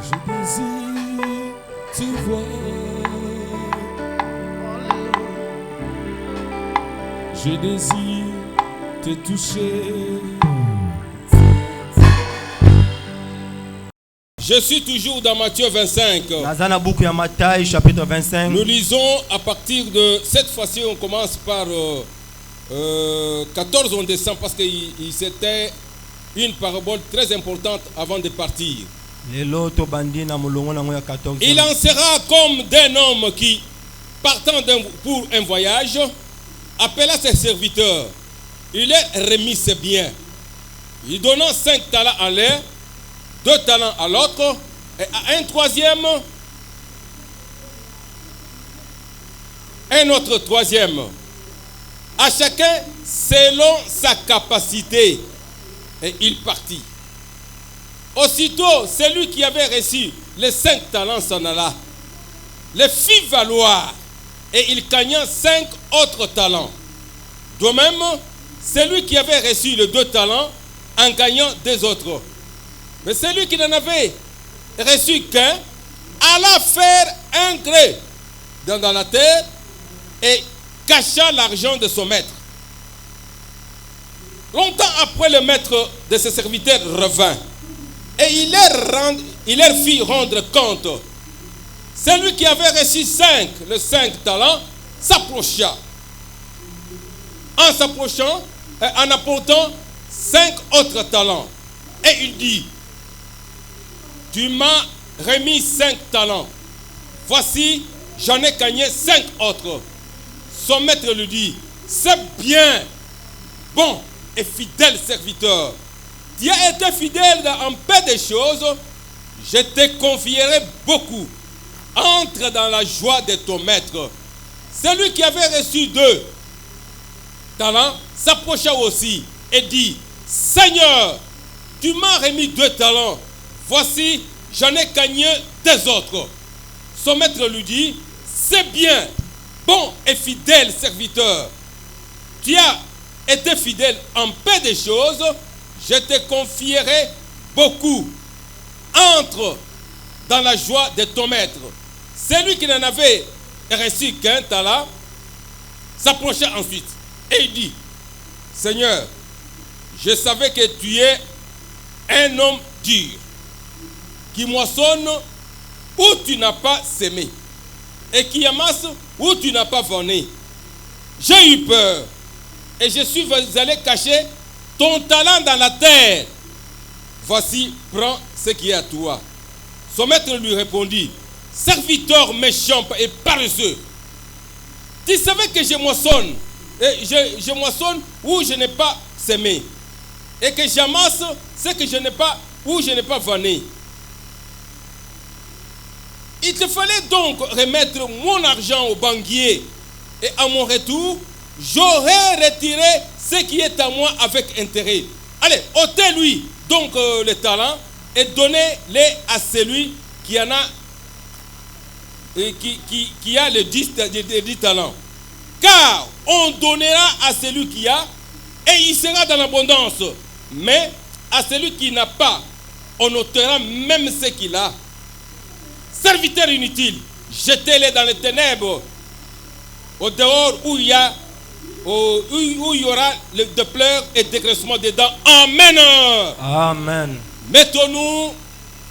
Je désire te voir. Je désire te toucher. Je suis toujours dans Matthieu 25. Chapitre 25. Nous lisons à partir de cette fois-ci, on commence par 14, on descend parce que c'était une parabole très importante avant de partir. Il en sera comme d'un homme qui, partant pour un voyage, appela ses serviteurs. Il leur remit ses biens. Il donna 5 talents à l'un, 2 talents à l'autre, et à un troisième, un autre troisième. À chacun selon sa capacité. Et il partit. Aussitôt, celui qui avait reçu les 5 talents s'en alla, les fit valoir, et il gagna 5 autres talents. De même, celui qui avait reçu les 2 talents en gagnant 2 autres. Mais celui qui n'en avait reçu qu'un alla faire un gré dans la terre et cacha l'argent de son maître. Longtemps après, le maître de ses serviteurs revint et il leur fit rendre compte. Celui qui avait reçu 5 talents s'approcha. En s'approchant, en apportant 5 autres talents. Et il dit, tu m'as remis 5 talents. Voici, j'en ai gagné 5 autres. Son maître lui dit, c'est bien, bon et fidèle serviteur. Tu as été fidèle dans un peu de choses, je te confierai beaucoup. Entre dans la joie de ton maître. Celui qui avait reçu 2 talents s'approcha aussi et dit, Seigneur, tu m'as remis 2 talents. Voici, j'en ai gagné 2 autres. Son maître lui dit, c'est bien, bon et fidèle serviteur. Tu as été fidèle en peu de choses, je te confierai beaucoup. Entre dans la joie de ton maître. Celui qui n'en avait reçu qu'un talent s'approcha ensuite et il dit, Seigneur, je savais que tu es un homme dur, qui moissonne où tu n'as pas semé et qui amasse où tu n'as pas vanné. J'ai eu peur et je suis allé cacher ton talent dans la terre. Voici, prends ce qui est à toi. Son maître lui répondit, serviteur méchant et paresseux, tu savais que je moissonne, et je moissonne où je n'ai pas semé, et que j'amasse ce que je n'ai pas, où je n'ai pas vanné. Il te fallait donc remettre mon argent au banquier, et à mon retour, j'aurais retiré ce qui est à moi avec intérêt. Allez, ôtez-lui donc les talents et donnez-les à celui qui en a et qui a les 10 talents. Car on donnera à celui qui a et il sera dans l'abondance. Mais à celui qui n'a pas, on ôtera même ce qu'il a. Serviteur inutile, jetez-les dans les ténèbres, au dehors où il y aura de pleurs et de graissements dedans. Amen. Amen. Mettons-nous,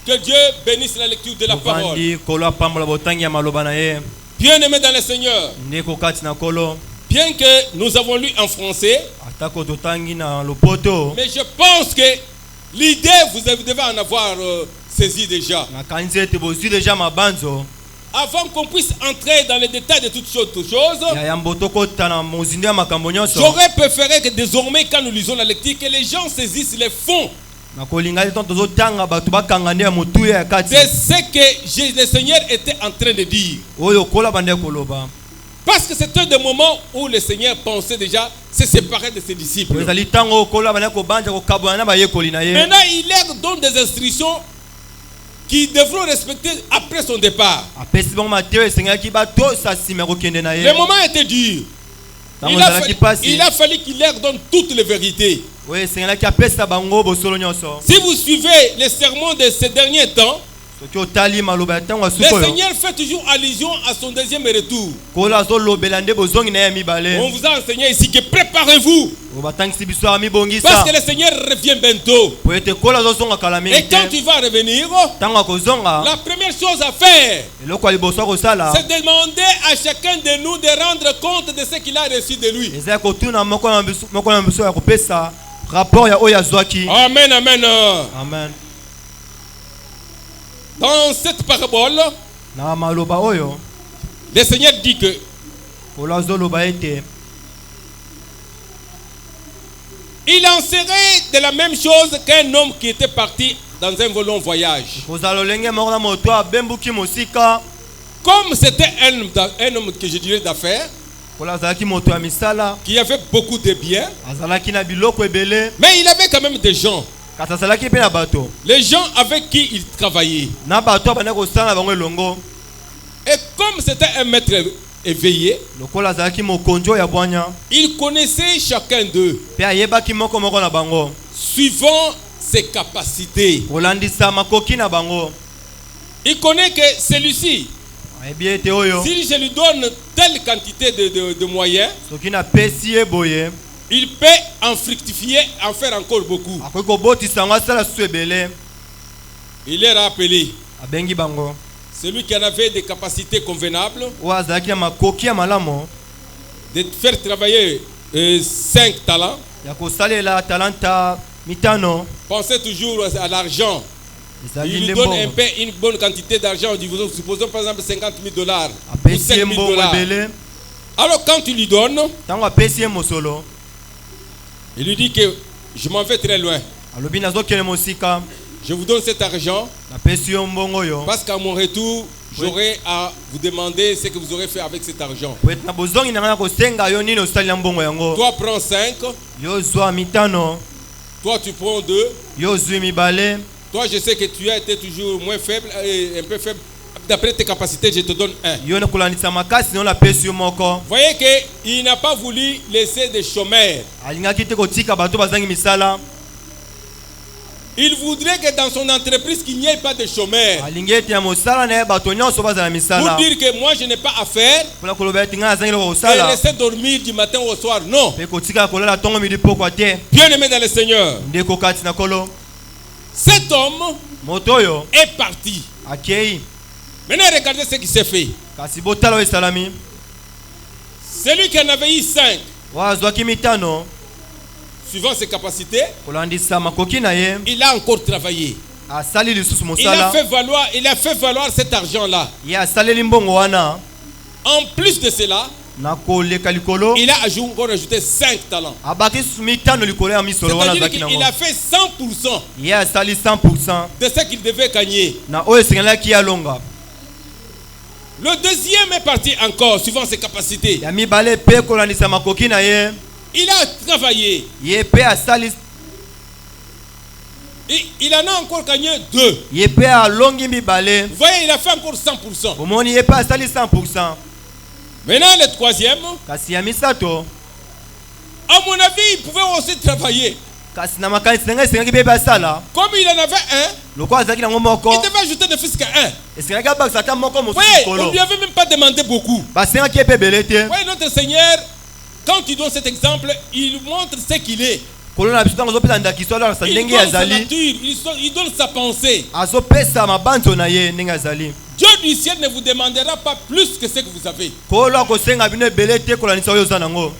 que Dieu bénisse la lecture de la parole. Bien-aimés dans le Seigneur, bien que nous avons lu en français, mais je pense que l'idée, vous devez en avoir saisi déjà. Avant qu'on puisse entrer dans les détails de toutes choses, j'aurais préféré que désormais, quand nous lisons la lecture, que les gens saisissent les fonds de ce que le Seigneur était en train de dire. Parce que c'était des moments où le Seigneur pensait déjà se séparer de ses disciples. Maintenant, il leur donne des instructions qui devront respecter après son départ. Le moment était dur. Il a fallu qu'il leur donne toutes les vérités. Si vous suivez les sermons de ces derniers temps, soki otali maloba ya ntango ya Le suka oyo Seigneur fait toujours allusion à son deuxième retour. kola azolobela nde bozongi na ye ya On mibale vous a enseigné ici que préparez-vous. oyo batangisi biso ya Parce mibongisa que le Seigneur revient bientôt. po ete kola azozonga kala Et mingi quand te tu vas revenir, ntango akozonga la première chose à faire, eloko ya liboso akosala c'est demander à chacun de nous de rendre compte de ce qu'il a reçu de lui. eza ya kotuna moko na biso ya kopesa rapport ya oyo azwaki. Amen, amen. Amen. Dans cette parabole, Na maloba oyo le Seigneur dit que kola azoloba ete il en serait de la même chose qu'un homme qui était parti dans un long voyage. kozala lolenge moko na moto abembuki mosika Comme c'était un homme que je dirais d'affaires, kola azalaki moto ya misala qui avait beaucoup de biens, azalaki na biloko ebele mais il avait quand même des gens. kasi azalaki mpe na bato Les gens avec qui il travaillait. na bato abanda kosala na bango elongo Et comme c'était un maître éveillé, lokola azalaki mokonzi oyo ya bwanya il connaissait chacun d'eux, mpe ayebaki moko moko na bango suivant ses capacités. kolandisa makoki na bango. Il connaît que celui-ci, Ayebi ete oyo si je lui donne telle quantité de moyens, soki napesi ye boye il peut en fructifier, en faire encore beaucoup. akoki kobotisa yango asala susu ebele. Il leur a appelé Abengi bango celui qui en avait des capacités convenables oyo azalaki na makoki ya malamu de faire travailler 5 talents. ya kosalela talanta mitano. Pensez toujours à l'argent. Ezali Il lui nde donne mbongo une bonne quantité d'argent. Supposons par exemple 50 000 $. Ou apesi 5 ye 000 mbongo $. ebele. Alors quand tu lui donnes, Ntango apesi ye mosolo il lui dit que je m'en vais très loin. alobi nazokende mosika Je vous donne cet argent napesi yo mbongo oyo parce qu'à mon retour, j'aurai à vous demander ce que vous aurez fait avec cet argent. po ete na bozongi na ngai na kosenga yo nini osali na mbongo yango. Toi prends 5, Yo zwa mitano, toi tu prends 2. yo zwi mibale. Toi je sais que tu as été toujours moins faible, un peu faible. D'après tes capacités, je te donne 1. Yo na kolandisa makasi no napesi yo moko. Voyez qu'il n'a pas voulu laisser des chômeurs. Alingaki te kotika bato bazangi misala. Il voudrait que dans son entreprise, qu'il n'y ait pas de chômeurs. Alingi ete ya mosala na ye bato nyonso bazala misala. Pour dire que moi je n'ai pas à faire Mpona koloba ete ngai nazangi eloko et kosala rester dormir du matin au soir. Non. mpe kotika kolala ntongo midi pokwa te. Bien-aimé dans le Seigneur, Ndeko kati na kolo cet homme moto oyo est parti. akei Maintenant regardez ce qui s'est fait. kasi botala oyo esalami. Celui qui en avait eu 5, Oyo azwaki mitano suivant ses capacités, kolandisa makoki na ye il a encore travaillé. asali lisusu Il a mosala fait valoir cet argent-là. ye asaleli mbongo wana. En plus de cela, Na koleka likolo il a encore ajouté 5 talents. abaki mitano likolo ya misolo wana C'est-à-dire azalaki qu'il nango. a fait 100% Ye asali 100% de ce qu'il devait gagner. na oyo esengelaki alonga. Le deuxième est parti encore, suivant ses capacités. Ya mibale pe kolandisa makoki na ye Il a travaillé. ye pe asali Il en a encore gagné 2. ye pe alongi mibale. Vous voyez, il a fait encore 100%. Omoni ye pe asali 100%. Maintenant, le troisième, Kasi ya misato à mon avis, il pouvait aussi travailler. kasi na makanisi na ngai esengaki pe asala Comme il en avait un, lokola azalaki nango moko il devait ajouter ne fût qu'un. esengaki abakisa ata moko Vous mosusu voyez, on ne likolo lui avait même pas demandé beaucoup. basengaki ye pe ebele te. Vous voyez, notre Seigneur, quand il donne cet exemple, il montre ce qu'il est. kolo na biso ntango azopesa ndakiso alalasa Il ndenge donne sa azali nature, il donne sa pensée. azopesa mabanzo na ye ndenge azali. Dieu du ciel ne vous demandera pas plus que ce que vous avez. kolo akosenga bino ebele te kolandisa oyo oza nango.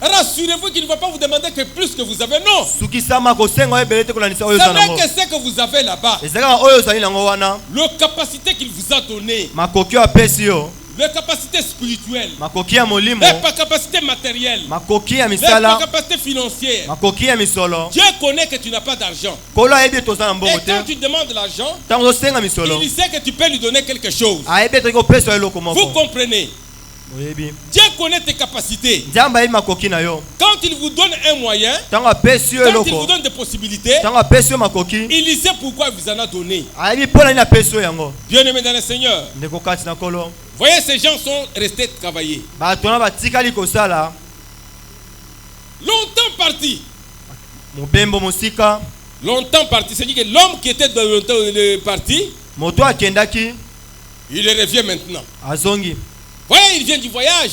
Rassurez-vous qu'il ne va pas vous demander que plus que vous avez. Non. sukisama kosenga oyo ebele te kolandisa oyo oza Savez nango. que ce que vous avez là-bas, ezalaka oyo ozali nango wana la capacité qu'il vous a donnée, makoki oyo apesi yo la capacité spirituelle, makoki ya molimo la capacité matérielle, makoki ya la misala capacité financière. makoki ya misolo. Dieu connaît que tu n'as pas d'argent. kolo ayebi ete oza na Et mbongo te quand tu demandes l'argent, ntango ozosenga misolo il sait que tu peux lui donner quelque chose. ayebi ete kopesa yo eloko Vous moko comprenez? oyebi. Dieu connaît tes capacités. nzambe ayebi makoki na yo Quand il vous donne un moyen, ntango apesi yo quand il vous eloko donne des possibilités, ntango apesi yo makoki il sait pourquoi il vous en a donné. ayebi mpo na nini apesi yo yango. Bien-aimé dans le Seigneur, ndeko kati na kolo voyez, ces gens sont restés travailler. bato wana batikali kosala Longtemps partis. mobembo mosika Longtemps parti. C'est-à-dire que l'homme qui était dans le parti, moto akendaki Il revient maintenant. azongi Voyez, il vient du voyage.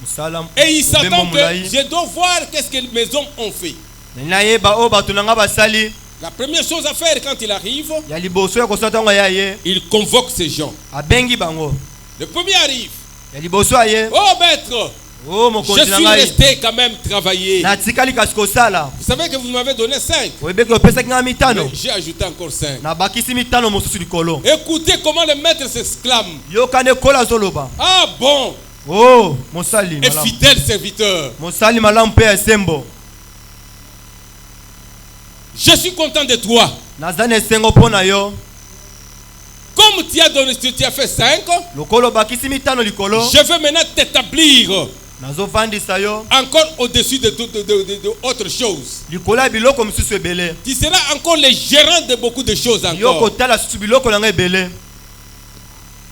musala Et il s'attend mobembo que mulai. je dois voir qu'est-ce que mes hommes ont fait. nayeba oyo bato nanga basali La première chose à faire quand il arrive, ya liboso ya kosala ntango aya ye il convoque ces gens. abengi bango Le premier arrive. ya liboso aye Oh maître, o je mokonzi na suis ngai resté quand même travailler. natikali kasi kosala Vous savez que vous m'avez donné 5. oyebeki opesaki ngai mitano J'ai ajouté encore 5. nabakisi mitano mosusu likolo Écoutez comment le maître s'exclame. yokana ekolo azoloba Ah bon, o mosali et malamu fidèle serviteur. mosali malamu mpe ya esembo Je suis content de toi. naza na esengo mpo na yo Comme tu as donné, tu as fait 5, lokolo obakisi mitano likolo je veux maintenant t'établir nazovandisa yo encore au-dessus de autre chose. likolo ya biloko mosusu ebele Tu seras encore le gérant de beaucoup de choses yo encore. kotala susu biloko na ngai ebele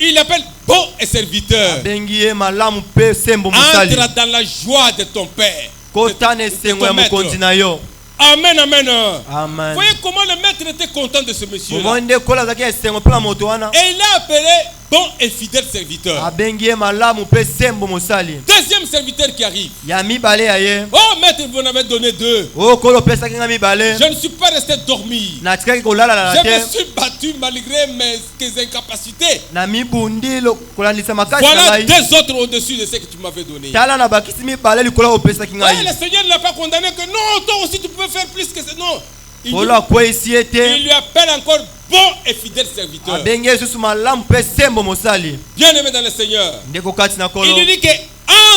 Il appelle bon et serviteur. abengi ye malamu mpe sembo mosali Entre dans la joie de ton père. kota na esengo ya mokonzi na yo Amen, amen. amen Voyez comment le maître était content de ce monsieur-là. omoni nde ekolo azalaki ya esengo mpe na moto wana Et il l'a appelé bon et fidèle serviteur. abengi ye malamu mpe sembo mosali Deuxième serviteur qui arrive. ya mibale ya ye Oh maître, vous en avez donné 2. o kolo opesaki ngai mibale Je ne suis pas resté dormir. natikaki kolala na Je te me suis battu malgré mes incapacités. na mibundi kolandisa makasi na Voilà ngai 2 autres au-dessus de ce que tu m'avais donné. tala na bakisi mibale likolo oyo opesaki Ouais, ngai le Seigneur ne l'a pas condamné que non, toi aussi tu peux faire plus que ça. Non. Il, kolo akweyisi ye il te lui appelle encore bon et fidèle serviteur. abengi ye lisusu malamu mpe sembo mosali Bien aimé dans le Seigneur. ndeko kati na Il kolo lui dit que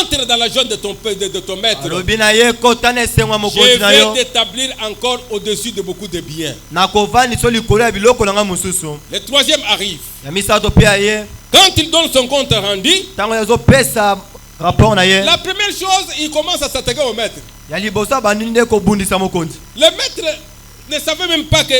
entre dans la joie de ton père, de ton maître. alobi na ye kota na esengo ya Je mokonzi na yo vais t'établir encore au-dessus de beaucoup de biens. nakovandisa yo likolo ya biloko na ngai mosusu Le troisième arrive. ya misato mpe ya ye Quand il donne son compte rendu, ntango azopesa rapport na ye la première chose, il commence à s'attaquer au maître. ya liboso abandini nde kobundisa mokonzi Le maître ne savait même pas que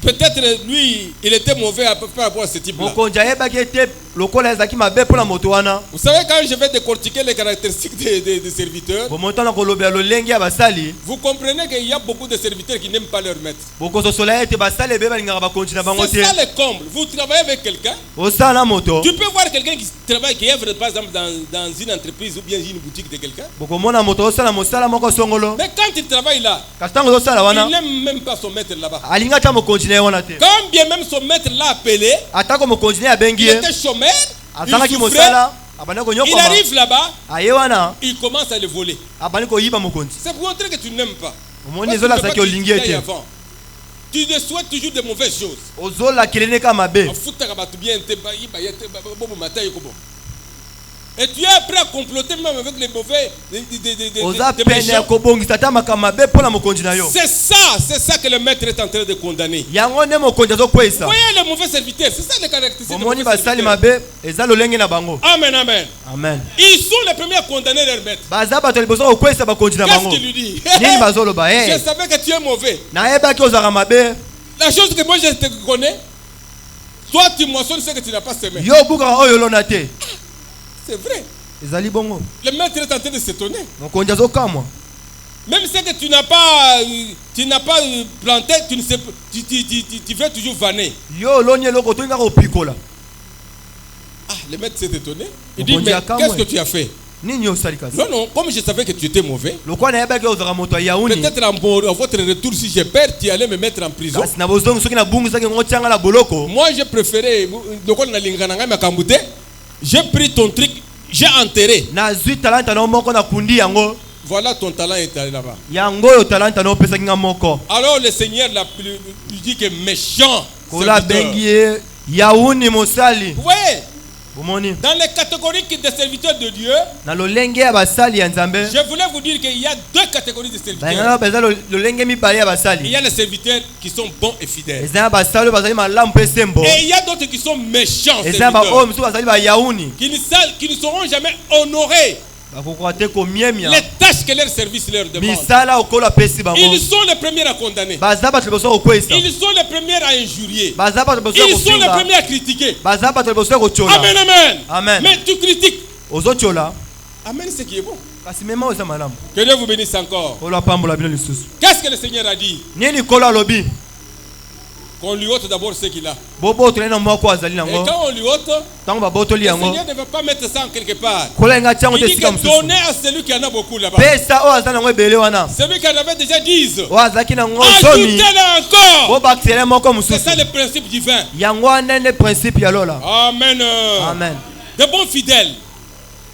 peut-être lui, il était mauvais par rapport à ce type-là. mokonzi ayebaki ete lokola ezalaki mabe mpo na moto wana Vous savez, quand je vais décortiquer les caractéristiques des serviteurs, bomoto na kolobela lolenge ya basali vous comprenez qu'il y a beaucoup de serviteurs qui n'aiment pas leur maître. bokososola ete basali ebe balingaka bakonzi na bango C'est te ça le comble. Vous travaillez avec quelqu'un, osala na moto tu peux voir quelqu'un qui travaille, qui œuvre par exemple dans une entreprise ou bien une boutique de quelqu'un. bokomona moto osala mosala moko songolo Mais quand il travaille là, kasi ntango ozosala il wana n'aime même pas son maître là-bas. alingi ata mokonzi na ye wana te Quand bien même son maître l'a appelé, atako mokonzi na ye abengi il ye était chômeur, il azalaki souffrait, mosala abandi il konyokoma arrive là-bas, aye wana il commence à le voler. abandi koyiba mokonzi C'est pour montrer que tu n'aimes pas. omoni ezolasaki olingi ete Avant. Tu ne souhaites toujours de mauvaises choses. ozolakeli neka mabe Et tu es prêt à comploter même avec les mauvais. oza des pene ya méchants. kobongisa ata makambo mabe mpo na mokonzi na yo C'est ça que le maître est en train de condamner. yango nde mokonzi azokweyisa Voyez les mauvais serviteurs, c'est ça les caractéristiques. des omoni mauvais basali serviteurs. mabe eza lolenge na bango Amen, amen. amen Ils sont les premiers à condamner leur maître. baza bato ya liboso kokweyisa bakonzi na Qu'est-ce bango qu'il lui dit? nini bazoloba Je e savais que tu es mauvais. nayebaki ozalaka mabe La chose que moi je te connais, toi tu moissonnes ce que tu n'as pas semé. yo obukaka oyo olona te C'est vrai. ezali bongo Le maître est en train de s'étonner. mokonzi azokamwa Même ce que tu n'as pas planté, tu ne sais pas, tu veux toujours vanner. yo oloni eloko tolinga kopikola Ah, le maître s'est étonné. Il On dit, dit mais à quand, qu'est-ce ouais. que tu as fait? nini osali kasi Non, non, comme je savais que tu étais mauvais, lokola nayebaki ozalaka moto ya yauni peut-être à votre retour, si j'ai peur, tu allais me mettre en prison. kasi na bozongi soki nabungisaki yango tianga na boloko Moi, j'ai préféré, j'ai pris ton truc, j'ai enterré. nazwi talanta na yo moko nakundi yango Voilà ton talent est allé là-bas. yango oyo talanta na yo opesaki nga moko Alors le Seigneur lui dit que méchant. kola serviteur. abengi ye yauni mosali Vous voyez, bomoni dans les catégories des serviteurs de Dieu, na lolenge ya basali ya nzambe je voulais vous dire qu'il y a 2 catégories de serviteurs. bayangaka baza lolenge mibale ya Il y basali a les serviteurs qui sont bons et fidèles. eza na basali oyo bazali malamu mpe sembo Et il y a d'autres qui sont méchants eza na baoyo serviteurs. mosusu bazali bayauni Qui ne seront jamais honorés bakokoka te komiemia les tâches que leur service leur demande. misala okolo apesi bango Ils sont les premiers à condamner. baza bato liboso ya kokweyisa Ils sont les premiers à injurier. baza bato liboso ya Ils sont les kofinga premiers à critiquer. baza bato liboso ya kotyola Amen, amen. Amen. Mais tu critiques. ozotyola Amen, ce qui est bon. kasi mema oyo eza malamu Que Dieu vous bénisse encore. kolo apambola bino lisusu Qu'est-ce que le Seigneur a dit? nini kolo alobi qu'on lui ôte d'abord ce qu'il a. bobotoli na moko azali Et nango quand on lui ôte, tango babotoli le yango Seigneur ne va pas mettre ça en quelque part. kolenga tiango Il te dit sika que mosusu donnez à celui qui en a beaucoup là-bas. pesa oyo azali nango ebele wana Celui qui en avait déjà 10. oyo azalaki nango zomi Ajoutez-le encore. bobakisele moko C'est mosusu ça le principe divin. yango wana nde principe ya lola. Amen. Amen. De bons fidèles.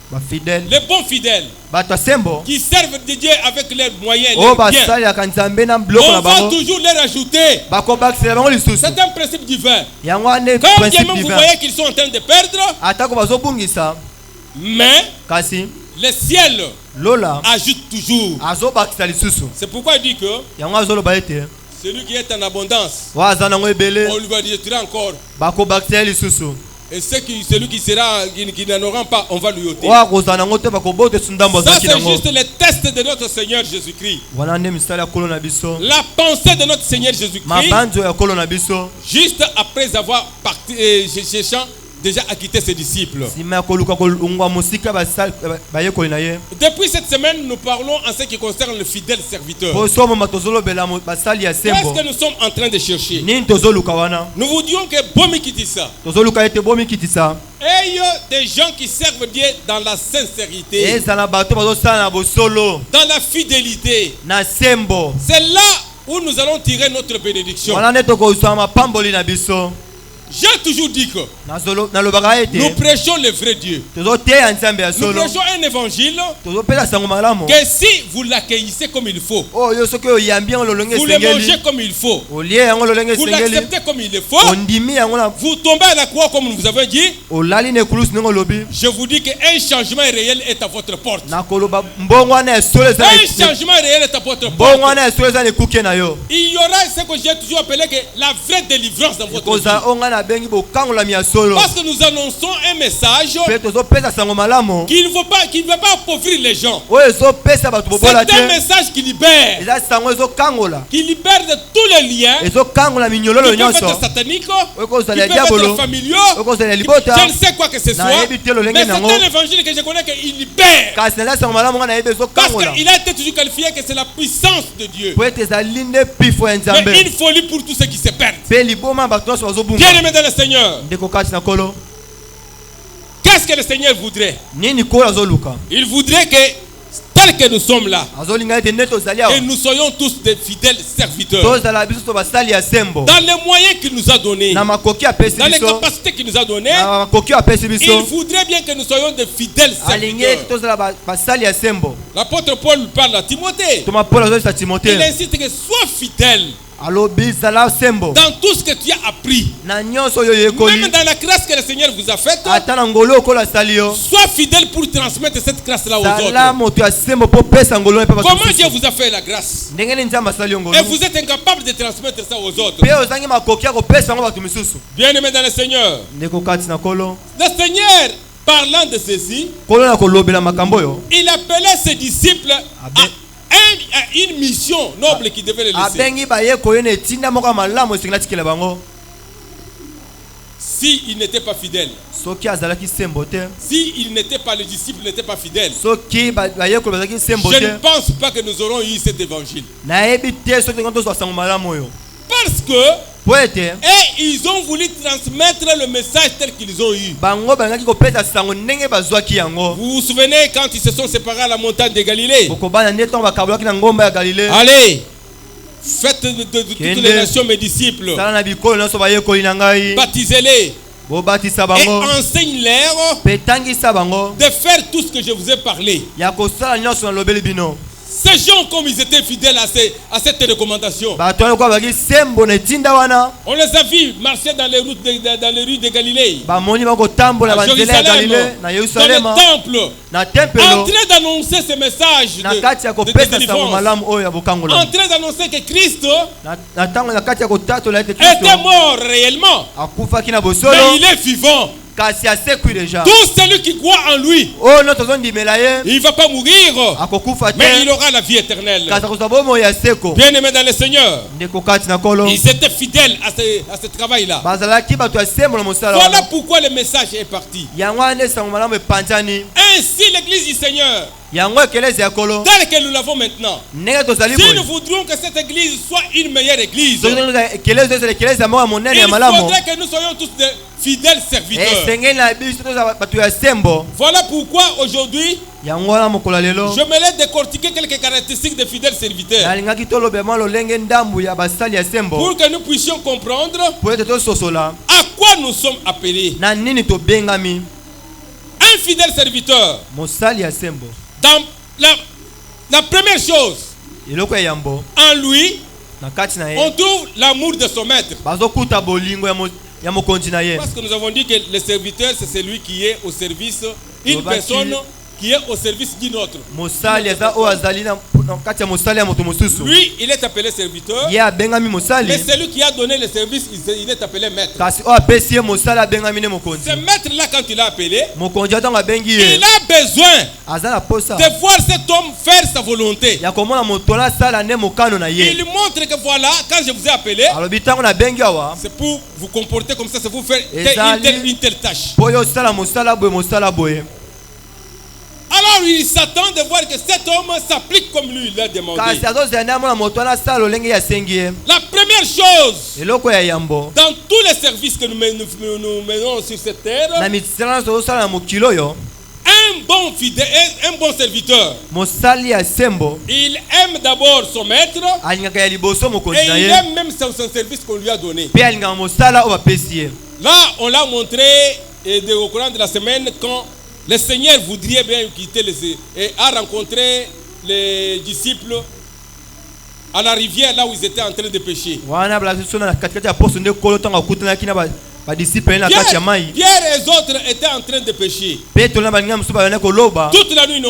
Bafidèle Les bons fidèles bato ya sembo qui servent de Dieu avec leurs moyens, oyo leurs biens. basaliaka nzambe na biloko na On va bango toujours les rajouter. bakobakisela bango lisusu C'est un principe divin. yango wana nde Quand bien principe même vous divin voyez qu'ils sont en train de perdre, atako bazobungisa mais kasi le ciel lola ajoute toujours. azobakisa lisusu C'est pourquoi il dit que yango azoloba ete celui qui est en abondance, oyo aza nango ebele on lui va rajouter encore. bakobakisela lisusu Et celui qui n'en aura pas, on va lui ôter. oyo akozala nango te bakobotisa ndambo Ça, azalaki c'est nango juste le test de notre Seigneur Jésus-Christ. wana nde misala ya kolo na biso La pensée de notre Seigneur Jésus-Christ, mabanzo ya kolo na biso juste après avoir cherchant déjà acquitté ses disciples. nsima ya koluka kolungwa mosika bayekoli na ye Depuis cette semaine, nous parlons en ce qui concerne le fidèle serviteur. po so moma tozolobela basali ya Qu'est-ce sembo que nous sommes en train de chercher? nini tozoluka wana Nous vous disons que Bomikitissa, tozoluka ete bomikitisa ayez des gens qui servent Dieu dans la sincérité, ezala bato bazosala na bosolo dans la fidélité. na sembo C'est là où nous allons tirer notre bénédiction. wana nde tokozwa mapamboli na biso J'ai toujours dit que nalobaka nous ete prêchons le vrai Dieu. tozoteya nzambe ya Nous solo prêchons un évangile tozopesa sango malamu que si vous l'accueillissez comme il faut, oyo soki oyambi yango lolenge vous le mangez esengeli comme il faut, olie yango lolenge vous esengeli l'acceptez comme il le faut, ondimi yango na vous tombez à la croix comme nous vous avons dit, olali na ekulusu ndenge olobi je vous dis qu'un changement réel est à votre porte. nakoloba mbongo wana ya solo eza Un changement réel est à votre mbongo porte. wana ya solo eza na ekuke na yo Il y aura ce que j'ai toujours appelé que la vraie délivrance dans votre vie. ekozala oyo ngai nabengi bokangolami ya solo Parce que nous annonçons un message mpe tozopesa sango malamu qui ne va pas appauvrir les gens. oyo ezopesa bato bobola C'est un te message qui libère de tous les liens ezokangola qui minyololo peuvent nyonso être sataniques, oyo qui kozala ya peuvent être diabolo familiaux, oyo kozala ya je libota ne sais quoi que ce soit. nayebi te lolenge Mais c'est nango un évangile que je connais qu'il libère. kasi naza sango malamu ngai nayebi Parce ezokangola qu'il a été toujours qualifié que c'est la puissance de Dieu. po ete ezali nde pifo ya nzambe Mais une folie pour tous ceux qui se perdent. mpe liboma bato nyonso bazobunga Bien aimé dans le Seigneur, ndeko kati na kolo qu'est-ce que le Seigneur voudrait? nini kolo azoluka Il voudrait que, tel que nous sommes là, azolinga ete nde tozali que awa nous soyons tous des fidèles serviteurs. tozala biso to basali ya sembo Dans les moyens qu'il nous a donnés, na makoki apesi dans les biso capacités qu'il nous a données, na makoki apesi il biso voudrait bien que nous soyons des fidèles alingi ete serviteurs. tozala basali ya sembo L'apôtre Paul parle à Timothée. toma paul azolisa Il timote insiste que sois fidèle alobi zala sembo dans tout ce que tu as appris. na nyonso oyo Même oyekoli dans la grâce que le Seigneur vous a faite, ata na ngolu okola asali yo sois fidèle pour transmettre cette grâce-là aux zala autres. moto ya sembo mpo pesa ngolu epe bato Comment Dieu mosusu vous a fait la grâce ndenge nini nzambe asali yo ngolu et vous êtes incapable de transmettre ça aux autres? mpe ozangi makoki ya kopesa yango bato misusu Bien aimé dans le Seigneur, ndeko kati na kolo le Seigneur, parlant de ceci, kolo na kolobela makambo oyo il appelait ses disciples à une mission noble qui devait les laisser. abengi bayekoli na etinda moko ya malamu esengeli atikela bango S'il n'était pas fidèle, soki azalaki sembo te s'il n'était pas, le disciple n'était pas fidèle, soki bayekoli bazalaki sembo je ne te pense pas que nous aurons eu cet évangile. nayebi te soki ngo tozwa sango malamu oyo Parce que, po ete et ils ont voulu transmettre le message tel qu'ils ont eu. bango balingaki kopesa sango ndenge bazwaki yango Vous vous souvenez quand ils se sont séparés à la montagne de Galilée? bokobana nde ntongo bakabolaki na ngomba ya galile Allez, faites de toutes les nations mes disciples, sala na bikolo nyonso bayekoli na ngai baptisez-les bobatisa et bango enseigne-leur mpe tangisa bango de faire tout ce que je vous ai parlé. ya kosala nyonso nalobeli bino Ces gens, comme ils étaient fidèles à cette recommandation, bato wana lokola bazalaki sembo na etinda wana on les a vus marcher dans les rues de Galilée, bamoni bakotambola à na banzela ya Jérusalem, galile na dans yerusalema le temple, na tempelo en train d'annoncer ce message na kati ya de kopesa sango délivrance, malamu oyo ya bokangola en train d'annoncer que Christ na ntango na kati ya kotatola ete était kristo mort réellement, akufaki na mais bosolo il est vivant. kasi asekwi déjà. Tout celui qui croit en lui, Oh non tozondimela ye il ne va pas mourir, akokufa mais il te aura la vie éternelle. kasi akozwa bomoi ya seko. Bien-aimés dans le Seigneur, Ndeko kati na kolo ils étaient fidèles à ce travail-là. bazalaki bato ya sembo na mosala Voilà wana. pourquoi le message est parti. Yango wana esango malamu epanzani. Ainsi, l'église du Seigneur, Yango ekelezi ya kolo telle que nous l'avons maintenant, ndenge tozali si nous boye. voudrions que cette église soit une meilleure église, Soki tolinga ekelezi ezala ekelezi ya moko ya monene il ya malamu. faudrait que nous soyons tous des fidèles serviteurs. Esengeli na biso tozala bato ya sembo. Voilà pourquoi aujourd'hui, Yango wana mokolo lelo je me laisse décortiquer quelques caractéristiques des fidèles serviteurs nalingaki toloba mwa lolenge ndambu ya basali ya sembo pour que nous puissions comprendre po ete tososola à quoi nous sommes appelés. na nini tobengami. Un fidèle serviteur, Mosali ya sembo dans la première chose, eloko ya yambo en lui, na kati na on ye trouve l'amour de son maître. bazokuta bolingo ya mokonzi na ye. Parce que nous avons dit que le serviteur, c'est celui qui est au service, une Lobaki. personne qui est au service d'une autre. Mosali eza oyo azali na kati ya mosali ya moto mosusu. Lui, il est appelé serviteur, Ye abengami mosali mais celui qui a donné le service, il est appelé maître. kasi oyo apesi ye mosali abengami ne mokonzi. Ce maître-là, quand il l'a appelé, Mokonzi atango abengi il ye a besoin aza na posa de voir cet homme faire sa volonté. ya komona moto wana asala nde mokano na ye. Il montre que voilà, quand je vous ai appelé, alobi ntango nabengi awa c'est pour vous comporter comme ça, c'est pour faire une telle tâche. po yo osala mosala boye. Alors il s'attend de voir que cet homme s'applique comme lui l'a demandé. kasi azozela nde amona moto wana asala lolenge ya asengi ye. La première chose, Eloko ya yambo dans tous les services que nous menons sur cette terre, na misala tozosala na mokili oyo un bon fidèle, un bon serviteur, mosali ya sembo il aime d'abord son maître alingaka ya liboso et mokonzi na il ye aime même son service qu'on lui a donné. mpe alingaka mosala oyo bapesi ye. Là, on l'a montré au courant de la semaine quand le Seigneur voudrait bien quitter et a rencontré les disciples à la rivière là où ils étaient en train de pêcher. wana balasi na katikati ya poso nde kolo ntango akutanaki na badisiple na kati ya mai Pierre et les autres étaient en train de pêcher. petro na balinga mosusu bayana koloba Toute la nuit, ils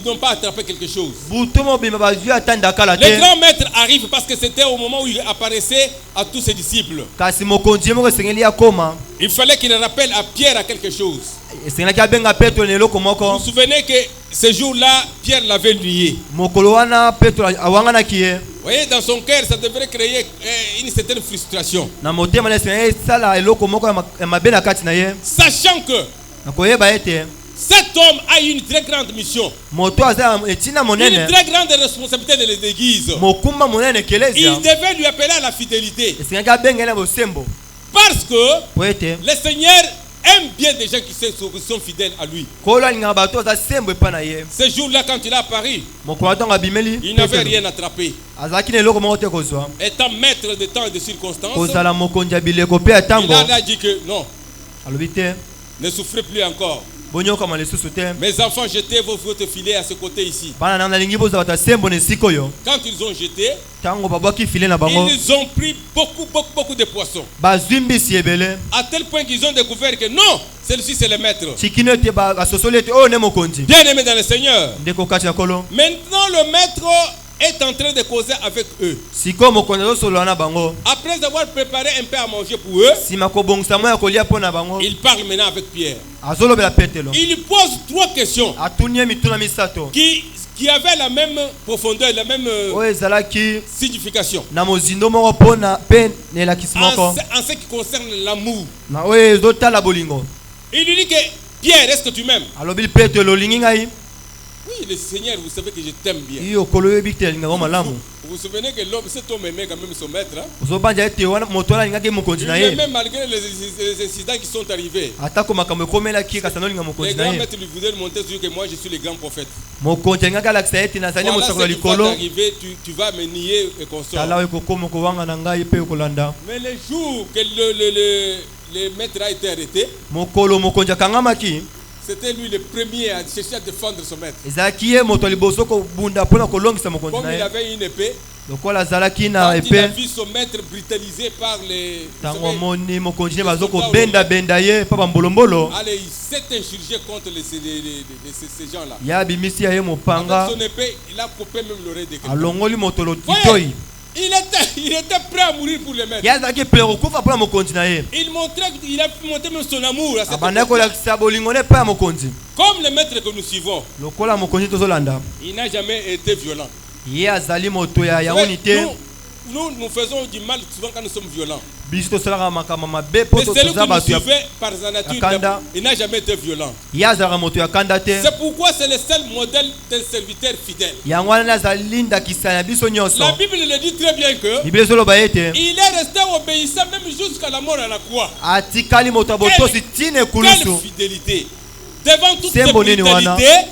n'ont pas attrapé quelque chose. butu mobima bazwi ata ndakala Le te grand maître arrive parce que c'était au moment où il apparaissait à tous ses disciples. kasi mokonzi ye moko esengeli akoma Il fallait qu'il rappelle à Pierre à quelque chose. esengelaki abenga petro na eloko Vous moko. vous souvenez que ce jour-là, Pierre l'avait lié. Mokolo wana petro awanganaki ye Vous voyez, dans son cœur, ça devrait créer une certaine frustration. na motema na esengeli esala eloko moko ya mabe na kati na ye Sachant que na koyeba ete cet homme a une très grande mission, moto aza etina une monene très grande responsabilité de l'église. mokumba monene ekelezia Il devait lui appeler à la fidélité. esengeli abengeli na bosembo Parce que po ete le Seigneur aime bien des gens qui sont fidèles à lui. kolo alingaka bato aza sembo epa na ye. Ce jour-là, quand il a apparu, Mokolo ntango abimeli il n'avait rien attrapé. azalaki na eloko moko te kozwa Étant maître de temps et de circonstances, kozala mokonzi ya bileko mpe ya il ntango a dit que non, alobi te ne souffrez plus encore. bonyokama lisusu te. Mes enfants, jetez votre filet à ce côté ici. Bana nanga nalingi bozwa bato ya sembo na esika oyo Quand ils ont jeté, ntango babwaki file na bango ils ont pris beaucoup de poissons. bazwi mbisi ebele À tel point qu'ils ont découvert que non, celui-ci c'est le maître. tikino ete basosoli ete oyo ne mokonzi Bien aimé dans le Seigneur. ndeko kati na kolo. Maintenant, le maître est en train de causer avec eux. sikoyo mokonzi azosolola na bango Après avoir préparé un peu à manger pour eux, nsima kobongisa mwa ya kolia mpo na bango il parle maintenant avec Pierre. azolobela petelo Il lui pose 3 questions atuni ye mituna misato qui avaient la même profondeur, la même oyo ezalaki signification. na mozindo moko mpo na mpe na elakisi moko En ce qui concerne l'amour. na oyo ezotala bolingo. Il lui dit que Pierre, est-ce que tu m'aimes? alobi petelo olingi ngai Oui, le Seigneur, vous savez que je t'aime bien. iyo okolo oyebi te alingaka malamu. Vous vous souvenez que cet homme aimait quand même son maître. Hein? ozobanja ete wana moto wana alingaki mokonzi na ye Même malgré les incidents qui sont arrivés. atako makambo ekomelaki kasi anolinga Les mokonzi grands na ye maîtres lui voulaient montrer sur que moi je suis le grand prophète. mokonzi alingaki alakisa ete nazali Voilà mosakola ce qui va likolo t'arriver, tu vas me nier et consort. tala oyo ekokoma okowanga na ngai mpe okolanda. Mais le jour que le maître a été arrêté, mokolo mokonzi akangamaki c'était lui le premier à chercher à défendre son maître. ezalaki ye moto ya liboso kobunda mpona kolongisa mokonzi Comme na il ye avait une épée, lokola azalaki quand na il a epe vu son maître brutalisé par les... vous ntango savez, amoni mokonzi ne bazokobendabenda ye mpa bambolombolo allez, il s'est insurgé contre ces gens-là. ye abimisi ya ye Avec mopanga son épée, il a coupé même l'oreille de quelqu'un. alongoli moto litoi. Il était prêt à mourir pour le maître. yazalaki pele kokufa mpona mokonzi na ye Il a montré même son amour à cette abandaki époque. kolakisa bolingo ne epai ya mokonzi Comme le maître que nous suivons, lokola mokonzi tozolanda il n'a jamais été violent. ye azali moto ya Vous yawoni savez, te nous faisons du mal souvent quand nous sommes violents. biso tosalaka makambo mabe mpo Mais celui toza que nous bato ya suivait par sa nature, Akanda. il n'a jamais été violent. ye azalaka moto ya kanda te C'est pourquoi c'est le seul modèle d'un serviteur fidèle. yango wana azali ndakisa ya biso nyonso La Bible le dit très bien que biblia ezoloba ete il est resté obéissant même jusqu'à la mort à la croix. atikali moto ya botosi tina Quelle ekulusu fidélité! Devant toutes ces Sembo nini wana? brutalités,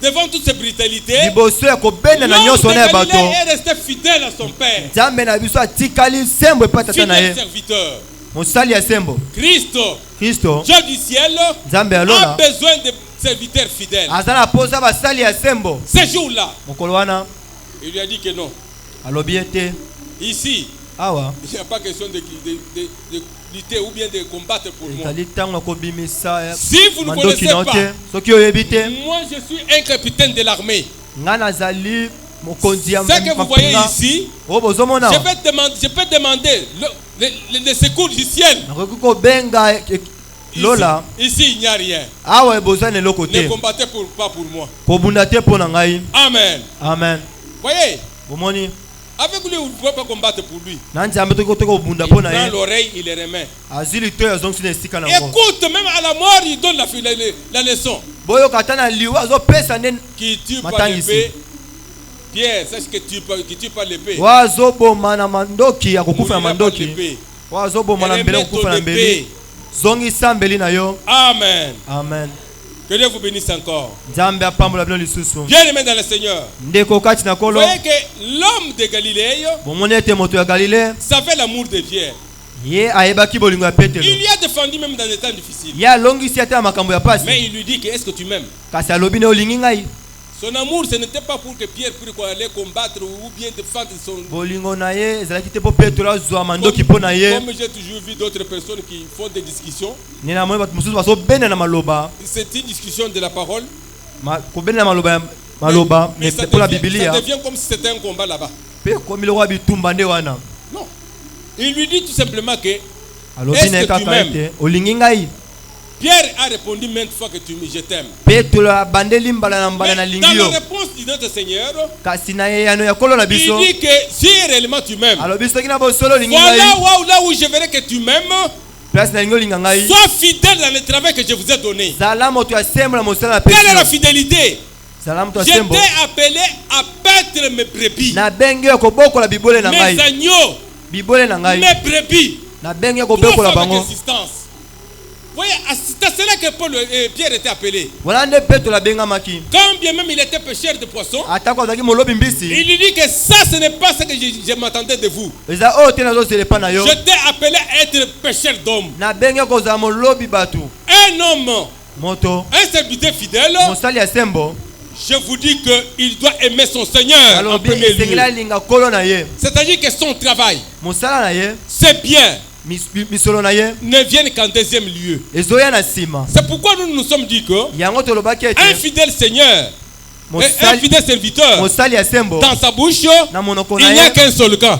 devant toutes ces brutalités, liboso ya kobenda na l'homme nyonso de na ya Galilée bato est resté fidèle à son père, nzambe na biso atikali sembo epai tata na fidèle ye serviteur. mosali ya sembo Christ, kristo Dieu du ciel, nzambe a alola besoin de serviteurs fidèles. aza na posa basali ya sembo Ce jour-là, mokolo wana il lui a dit que non. alobi ete Ici, awa il n'y a pas question de lutter ou bien de combattre pour moi. ezali ntango ya kobimisa Si vous ne mandoki connaissez na yo pas, te soki oyebi te moi je suis un capitaine de l'armée. ngai nazali mokonzi ya Ce que vous voyez mampinga ici, oyo bozomona je peux demander le secours du ciel. nakoki kobenga lola Ici, il n'y a rien. awa ebozwa na eloko Ne te combattez pas pour moi. kobunda te mpo na ngai Amen. amen Voyez, bomoni avec lui, vous ne pouvez pas combattre pour lui. na nzambe toki kotoka kobunda Il mpo na prend ye l'oreille, il les remet. azwi litoyi azongisi na esika na yango Écoute, même à la mort, il donne la leçon. boyoka ata na liwa azopesa nde Qui tue par Matangisi. l'épée. Pierre, sache que qui tue par l'épée. oyo azoboma na mandoki akokufa na Mourira par mandoki l'épée. oyo azoboma na mbeli Remets akokufa ton na épée. mbeli zongisa mbeli na yo Amen. amen Que Dieu vous bénisse encore. nzambe apambola bino lisusu Bien aimé dans le Seigneur. ndeko kati na Vous kolo voyez que l'homme de Galilée bomoni ete moto ya galile savait l'amour de Pierre. ye ayebaki bolingo ya petelo Il y a défendu même dans des temps difficiles. ye alongisi ata ya makambo ya Mais pasi il lui dit que est-ce que tu m'aimes? kasi alobi ne olingi ngai Son amour, ce n'était pas pour que Pierre puisse aller combattre ou bien défendre son... bolingo na ye ezalaki te mpo petelo azwa mandoki mpo na ye Comme j'ai toujours vu d'autres personnes qui font des discussions, nini namoni bato mosusu bazobenda na maloba c'est une discussion de la parole. kobenda na maloba Mais ça mpo na devient bibilia comme si c'était un combat là-bas. mpe ekomi lokwa bitumba nde wana Non. Il lui dit tout simplement que alobi Est-ce na ye que tu kaka m'aimes? ete olingi ngai Pierre a répondu maintes fois que je t'aime. petelo abandeli mbala na mbala na Mais lingi dans yo la réponse de notre Seigneur, kasi na yeyano ya kolo na il biso dit que si réellement tu m'aimes, alobi soki na bosolo olingi voilà ngai là où je verrai que tu m'aimes, place nalingi olinga ngai sois fidèle dans le travail que je vous ai donné. zala moto ya sembo na mosala na Quelle pesi est la yo fidélité? zala moto ya Je sembo t'ai appelé à paître mes brebis, nabengi yo kobokola bibole na mes ngai agneaux, bibole na ngai mes brebis. nabengi yo Trois kobokola fois avec bango insistance. Voyez, c'est à cela que Pierre était appelé. wana nde petelo abengamaki Quand bien même il était pêcheur de poissons, atako azalaki molobi il mbisi lui dit que ça, ce n'est pas ce que je m'attendais de vous. eza oyo te nazozela epai na yo Je t'ai appelé à être pêcheur d'hommes. nabengi yo kozala molobi bato Un homme, moto un serviteur fidèle, mosali ya sembo je vous dis qu'il doit aimer son Seigneur en alobi premier esengeli lieu. alinga kolo na ye C'est-à-dire que son travail, mosala na ye c'est bien, misolo na ye ne vienne qu'en deuxième lieu. ezoya na nsima C'est pourquoi nous nous sommes dit que yango tolobaki un ete fidèle Seigneur, un mosali fidèle serviteur, mosali ya sembo dans sa bouche, na monoko il na n'y a ye qu'un seul cas.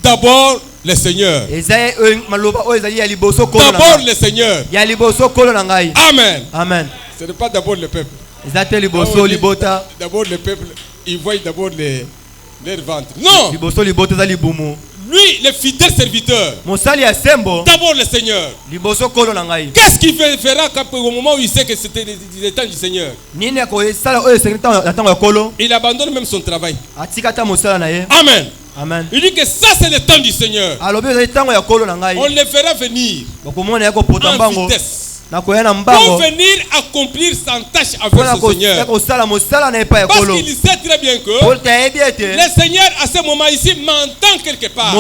D'abord, le Seigneur. eza ye oyo maloba oyo ezali ya liboso kolo na D'abord, ngai le Seigneur. ya liboso kolo na ngai Amen. amen Ce n'est pas d'abord le peuple. eza te liboso libota D'abord le peuple, ils voient d'abord leur ventre. Non, liboso libota eza libumu lui, le fidèle serviteur, mosali ya sembo d'abord le Seigneur. liboso kolo na ngai Qu'est-ce qu'il fera au moment où il sait que c'était le temps du Seigneur? nini akosala oyo esengeli na ntango ya kolo Il abandonne même son travail. atika ata mosala na ye Amen. amen Il dit que ça, c'est le temps du Seigneur. alobi ezali ntango ya kolo na On ngai le fera venir bakomona ye kopota en mbango vitesse nakoya na pour mbango venir accomplir sa tâche mpona avec son Seigneur. kosala mosala na epai ya Parce kolo qu'il sait très bien que po tayebi ete le Seigneur, à ce moment ici, m'entend quelque part.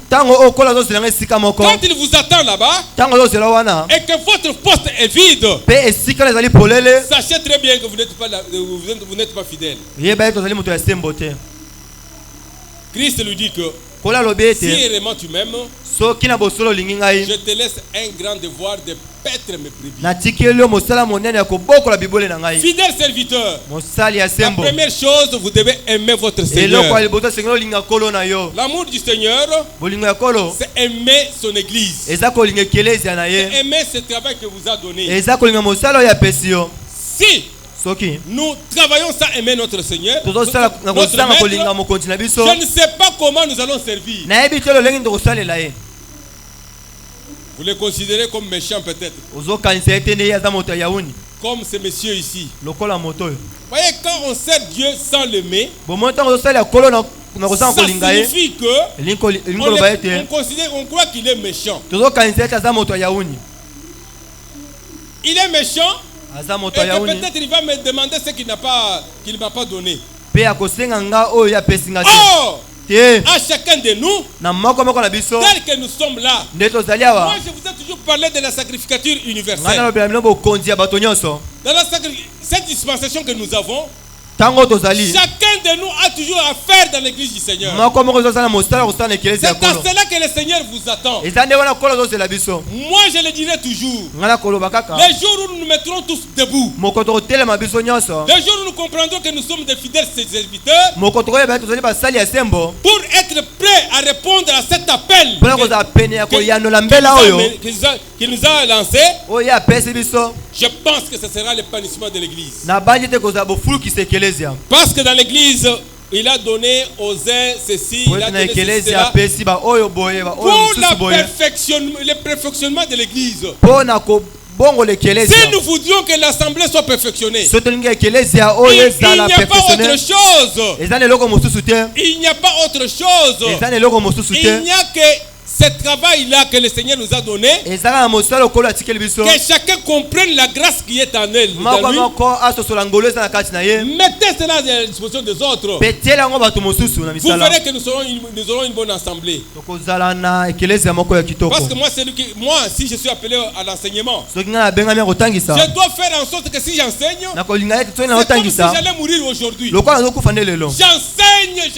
ntango oyo kolo azozelanga esika moko Quand il vous attend là-bas ntango azozela wana et que votre poste est vide, mpe esika na ezali polele sachez très bien que vous n'êtes pas fidèle. yeba ye tozali moto ya sembo te Christ lui dit que Pola lobete. Si réellement tu m'aimes, Soki na bosolo lingi ngai. je te laisse un grand devoir de paître mes brebis. Na tikeli yo mosala monene ya kobokola bibole na ngai. Fidèle serviteur, Mosali ya la sembo. première chose, vous devez aimer votre Eloko Seigneur. ali boto sengelo linga kolo na yo. L'amour du Seigneur, Bolingo ya kolo. c'est aimer son église. Eza kolinga ekelezia na C'est ye. aimer ce travail que vous a donné. Eza kolinga mosala oyo apesi yo. Si Soki nous travaillons sans aimer notre Seigneur, tozosala na notre kosala kolinga maître, mokonzi na biso. je ne sais pas comment nous allons servir. Nayebi te lolenge tokosalela ye. Vous les considérez comme méchants peut-être, Ozokanisa ete nde ye aza moto ya yauni. comme ces messieurs ici. Lokola moto oyo. Voyez, quand on sert Dieu sans l'aimer, Bomoi ntango tozosalela kolo na kosala ça kolinga ye. signifie que Elingi on koloba ete considère, on croit qu'il est méchant. tozokanisa ete aza moto ya yauni. Il est méchant Aza et moto ya que yauni. peut-être il va me demander ce qu'il ne m'a pas donné. Pe akosenga nga oyo apesi nga te. Or, Te à chacun de nous, na moko moko na biso tel que nous sommes là, nde tozali moi awa. je vous ai toujours parlé de la sacrificature Nga universelle. nalobela bino bokonzi ya bato nyonso. Dans cette dispensation que nous avons, Tango tozali chacun de nous a toujours affaire dans l'église du Seigneur. moko moko ezosala mosala kosala na ekelezi C'est ya à kolo. cela que le Seigneur vous attend. Eza nde wana kolo ozosela biso. Moi je le dirai toujours. Nga na koloba kaka Les jours où nous nous mettrons tous debout, moko tokotelema biso nyonso. les jours où nous comprendrons que nous sommes des fidèles serviteurs, Moko tokoyeba tozali basali ya sembo pour être prêts à répondre à cet appel mpona kozala pene ya koyanola qu'il mbela oyo nous a lancé. oyo apesi biso. Je pense que ce sera le punishment de l'église. Nabandi te kozala bofulukisa ekelezia. Parce que dans l'église, il a donné aux uns ceci, Po il a ete na donné ceci, ekelezia cela. apesi ba oyo boye ba oyo Pour mosusu boye le perfectionnement de l'église. mpona kobongola Si ekelezia. nous voudrions que l'assemblée soit perfectionnée, So tolingi ekelezia il oyo n'y ezala a pas autre perfectionnel. chose. Eza na eloko mosusu te. Il n'y a pas autre chose. Eza na eloko mosusu Il te. n'y a que ce travail-là que le Seigneur nous a donné. Ezala na mosala okolo atikeli biso. Que chacun comprenne la grâce qui est en elle. Moko Dans lui. moko asosola ngolo eza na kati na ye. Mettez cela à la disposition des autres. Petiela yango bato mosusu na Vous misala. verrez que nous aurons une bonne assemblée. Tokozala na ekelezia moko ya kitoko. Parce que moi, si je suis appelé à l'enseignement, Soki nga nabengami ya kotangisa je dois faire en sorte que si j'enseigne, nakolinga ete soki na c'est comme si kotangisa j'allais mourir aujourd'hui. lokola nazokufa nde lelo. J'enseigne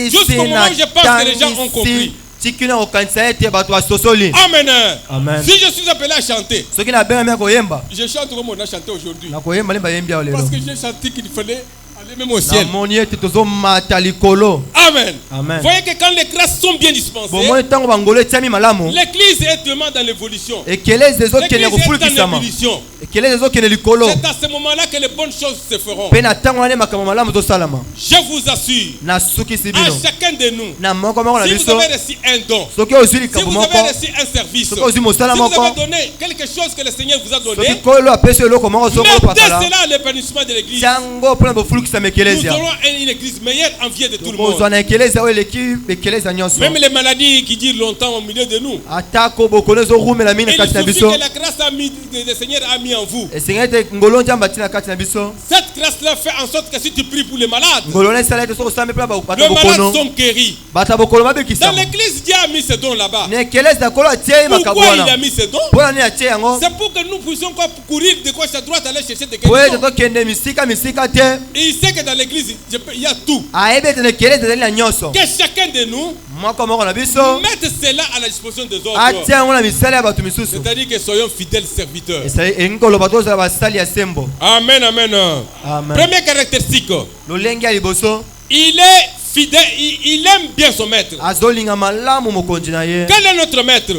jusqu'au moment où je pense que les gens ont compris. Tiki na kokanisa ete bato basosoli. Amen. Amen. Si je suis appelé à chanter, Soki nabengami ya koyemba je chante comme on a chanté aujourd'hui. nakoyemba nde bayembi awo lelo. Parce que j'ai chanté qu'il fallait aller même au ciel. namoni ete tozomata likolo. Amen. Amen. Voyez que quand les grâces sont bien dispensées, bomoi ntango bangolo etiami malamu l'église est vraiment dans l'évolution. ekelezi ezokende L'église est en kofulikisama. ébullition. Ekelezi ezokende likolo. C'est à ce moment-là que les bonnes choses se feront. Mpe na ntango wana nde makambo malamu ezosalama. Je vous assure, nasukisi à bino chacun de nous, na moko moko na si vous biso avez reçu un don, soki ozwi si likambo vous moko avez reçu un service, si soki ozwi mosala vous moko avez donné quelque chose que le Seigneur vous a soki donné, kolo apesi eloko moko soki mettez opakala cela à l'épanouissement de l'église. tiango mpona bofulukisama Nous ekelezia. aurons une église meilleure en vie de tout le kozwa monde. na ekelezia oyo eleki ekelezia nyonso. Même les maladies qui durent longtemps au milieu de nous. atako bokono ezorumela mingi Il na kati na suffit biso que la grâce le Seigneur a mis en vous. esengi ete ngolo nzambe atia na kati na biso. Cette grâce-là fait en sorte que si tu pries pour les malades, ngolo na esala ete soki osambi mpona bato les malades bokono sont guéris. bato ya bokolo Dans babekisama. l'église, Dieu a mis ce don là-bas. na ekelezia kolo atie ye makambo Pourquoi il a wana mis ce don? mpona nini atie yango. C'est pour que nous puissions pas courir de gauche à droite aller chercher des po ete guérisons. tokende misika te. Et il sait que dans l'église, il y a tout. ayebi ete na ekelezia ezali na nyonso. Que chacun de nous moko moko na biso mette cela à la disposition des autres. atia yango na misala ya bato misusu. C'est-à-dire que soyons fidèles serviteurs. elingi koloba tozala basali ya sembo. Amen, amen. Amen. Première caractéristique, lolenge ya liboso il est fidèle, il aime bien son maître. azolinga malamu mokonzi na ye. Quel est notre maître?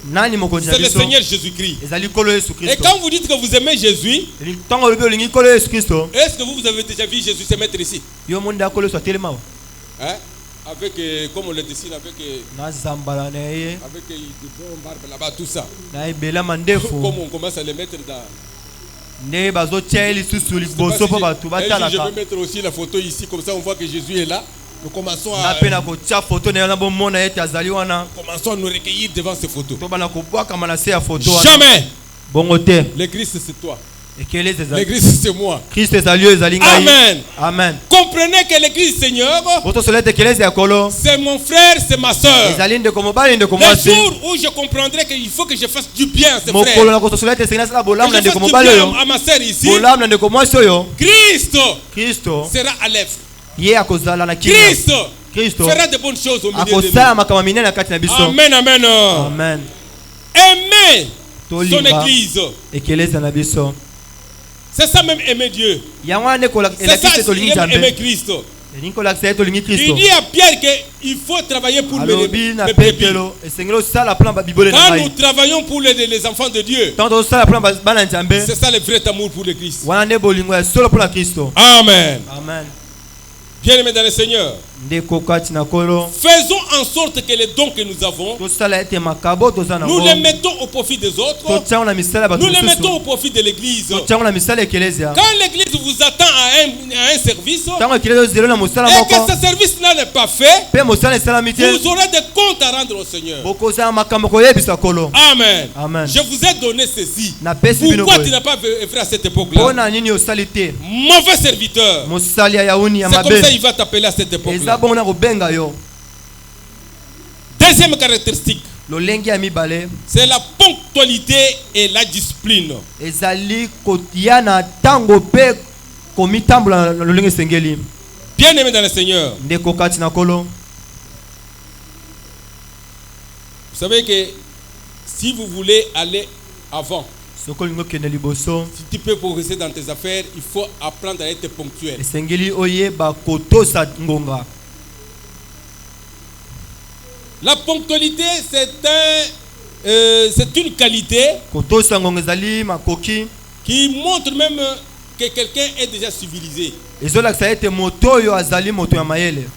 nani mokonzi na C'est le biso. Seigneur Jésus-Christ. ezali kolo yesu Et kristo. quand vous dites que vous aimez Jésus, ntango olobi olingi kolo yesu kristo est-ce que vous avez déjà vu Jésus se mettre ici? yo monde ya kolo yesu atelema awa Hein? Avec, comme on le dessine, avec nazambala na ye de bons barbes là-bas, tout ça. na ebelama ndefu Comme on commence à les mettre dans. nde bazotia ye lisusu Je sais liboso pas mpo bato je batalaka. vais mettre aussi la photo ici, comme ça on voit que Jésus est là. Nous commençons na à, mpe na kotia foto na ye na bomona ete azali wana. commençons à nous recueillir devant ces photos. tobana kobwakama na se ya foto wana. Jamais! bongo te L'église c'est toi. ekelezi ezali L'église c'est moi. kristo ezali oyo ezali ngai. Amen. amen. Comprenez que l'église Seigneur, botosola ete ekelezi ya kolo c'est mon frère, c'est ma soeur. ezali ndeko mobali ndeko Le mwasi. jour où je comprendrai qu'il faut que je fasse du bien à ces mokolo frères, na kotosola ete esengi nasala que bolamu na je fasse ndeko du mobali bien oyo à ma sœur ici, bolamu na ndeko mwasi oyo Christ kristo sera à l'œuvre. ye akozala na kino. Christ Kristo fera de bonnes choses au milieu de nous. akosala makambo minene na kati na biso. Amen, amen. Amen. Aimer son Tolinga église. ekeleza na biso. C'est ça même aimer Dieu. Yango ane kola C'est ça elakisi tolingi aimer Nzambe. Christ. Elingi kolakisa ye tolingi Il Kristo. dit à Pierre qu'il faut travailler pour Alobi na mes brebis. Petelo esengeli osala plan babibole na Quand ngai. nous travaillons pour les enfants de Dieu, Tant osala plan bana Nzambe. c'est ça le vrai amour pour le Christ. Wana nde bolingo ya solo mpona Kristo. Amen. Amen. Bien-aimés dans le Seigneur, Ndeko kati na kolo faisons en sorte que les dons que nous avons, tosala ete makabo toza na nous ngo. les mettons au profit des autres, Totiango na misala ya bato nous les mettons mosusu. au profit de l'église. Totiango na misala ya ekelezia. Quand l'église vous attend à un service, Tango ekelezia ozelo na mosala et que moko. ce service-là n'est pas fait, Pe mosala esalami te. vous aurez des comptes à rendre au Seigneur. Bokozala makambo koyebisa kolo. Amen. Amen. Je vous ai donné ceci. Napesi bino Pourquoi boye. tu n'as pas œuvré à cette époque-là? Pona nini osali te. Mauvais serviteur. Mosali ya yauni ya C'est comme mabe. ça il va t'appeler à cette Eza époque-là. bongo na kobenga yo. Deuxième caractéristique, Lolenge ya mibale c'est la ponctualité et la discipline. ezali kotia na tango pe komitambola na lolenge sengeli. Bien-aimé dans le Seigneur, Ndeko kati na kolo. vous savez que si vous voulez aller avant, Soko lingo kende liboso. si tu peux progresser dans tes affaires, il faut apprendre à être ponctuel. Esengeli oyeba kotosa ngonga. La ponctualité, c'est une qualité Kotosa ngonga ezali makoki. qui montre même que quelqu'un est déjà civilisé. Ezolakisa ete moto oyo azali moto ya mayele.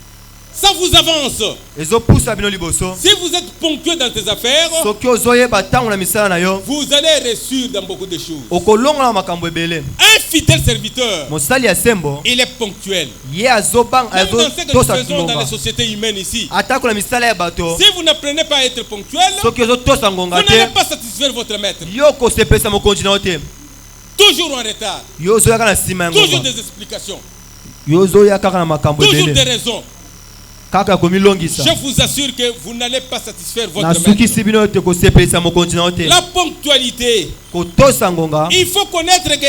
Ça vous avance. Ezopusa bino liboso. Si vous êtes ponctuel dans tes affaires, Soki ozoyeba tango na misala na yo. vous allez réussir dans beaucoup de choses. Okolongola makambo ebele. Un fidèle serviteur, Mosali ya sembo. il est ponctuel. Ye azobang Même dans ce que nous azotosa faisons dans ngonga. les sociétés humaines ici, Atako na misala ya bato. si vous n'apprenez pas à être ponctuel, Soki ozotosa vous ngonga n'allez te. pas satisfaire votre maître. Yo kosepesa mokonzi na yo te. Toujours en retard. Yo ozoyaka na nsima ya Toujours ngonga. des explications. Yo ozoya kaka na makambo Toujours des ebele. raisons. Kaka komilongisa. Je vous assure que vous n'allez pas satisfaire votre Na maître. sukisi bino te kosepesa mokonzi na yo te. La ponctualité, Kotosa ngonga. il faut connaître que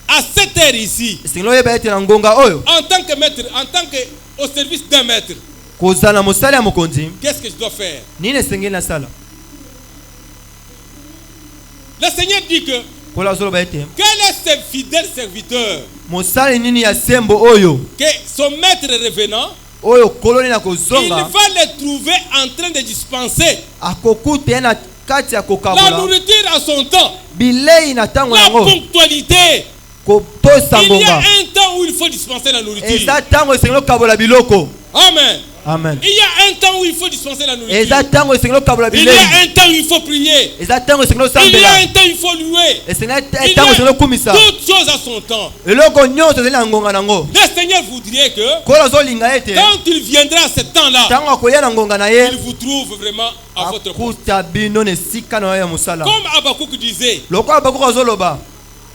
à cette heure ici, Esengeli oyeba ete na ngonga oyo. en tant que maître, en tant que au service d'un maître, Kozala na mosali ya mokonzi. qu'est-ce que je dois faire? Nini esengeli nasala? Le Seigneur dit que Kola ozoloba ete. quel est ce fidèle serviteur Mosali nini ya sembo oyo. que son maître revenant, Oyo koloni na il kozonga. va le trouver en train de dispenser Akokuta ye na kati ya la kokabola. nourriture à son temps. Bilei na tango La yango. ponctualité. Kotosa Il y a ngonga. un temps où il faut dispenser la nourriture. Eza tango esengeli okabola biloko. Amen. Amen. Il y a un temps où il faut dispenser la nourriture. Eza tango esengeli okabola Il y bilei. a un temps où il faut prier. Eza tango esengeli Il y a osambela. un temps où il faut louer. Esengeli Il y tango a esengeli okumisa. toutes choses à son temps. Eloko nyonso ezali na ngonga nango. Le Seigneur voudrait que Kola ozolinga ete. quand il viendra à ce temps-là, Tango akoya na ngonga na ye. il vous trouve vraiment à votre poste. Akuta bino na esika na yo ya mosala. Comme Habakkuk disait, Lokola bakoka azoloba.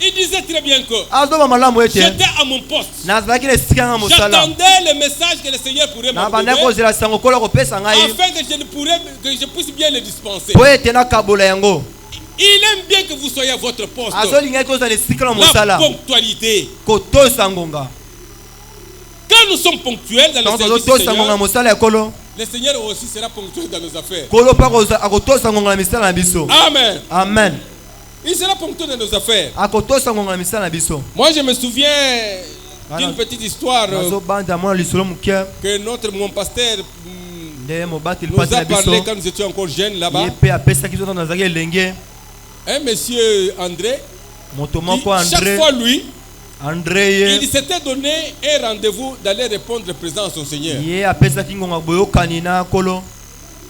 il disait très bien que Azoba malamu ete. j'étais à mon poste. Nazalaki na esika nga mosala. J'attendais le message que le Seigneur pourrait Na m'envoyer banda kozela sango kola kopesa ngai. afin que je puisse bien le dispenser. Po ete nakabola yango. Il aime bien que vous soyez à votre poste. Azolinga kozala na esika na La mosala. ponctualité. Kotosa ngonga. Quand nous sommes ponctuels dans le Tango service du totosa ngonga Seigneur, mosala ya kolo. le Seigneur aussi sera ponctuel dans nos affaires. Kolo pa akotosa ngonga na misala na biso. Amen. Amen. Il sera ponctuel dans nos affaires. Akotosa ngonga na misala na biso. Moi, je me souviens d'une petite histoire Azobanda mwana lisolo muke. que mon pasteur Nde mobati nous lipati a na biso. parlé quand nous étions encore jeunes là-bas. Ye pe apesaki biso na zaki elenge. Un monsieur André, Moto qui, moko chaque André. fois lui, André il s'était donné un rendez-vous d'aller répondre présent à son Seigneur. ye apesaki ngonga boyokani na kolo.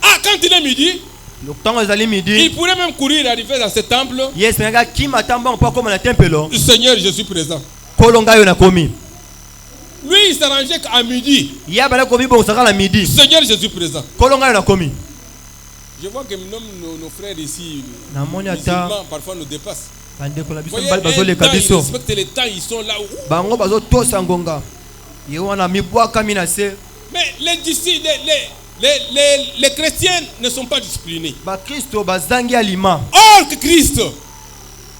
Ah, quand il est midi, Ntango ezali il midi. pourrait même courir arriver dans ce temple. Ye esengaka kima tamba mpo akoma na tempelo. Seigneur, je suis présent. Kolo ngai oyo nakomi. Lui, il s'arrangeait qu'à midi. Ye abala kobibongisaka na midi. Seigneur, je suis présent. Kolo ngai oyo nakomi. Je vois que nos frères ici, Namoni ata musulmans, parfois nous dépassent. bandeko na biso Voyez, mbali un temps, bazoleka ils biso. respectent les temps, ils sont là où. Bango bazotosa ngonga. Ye wana mibwakami na se. Mais les disciples, les chrétiens ne sont pas disciplinés. Bakristo bazangi alima. Or que Christ,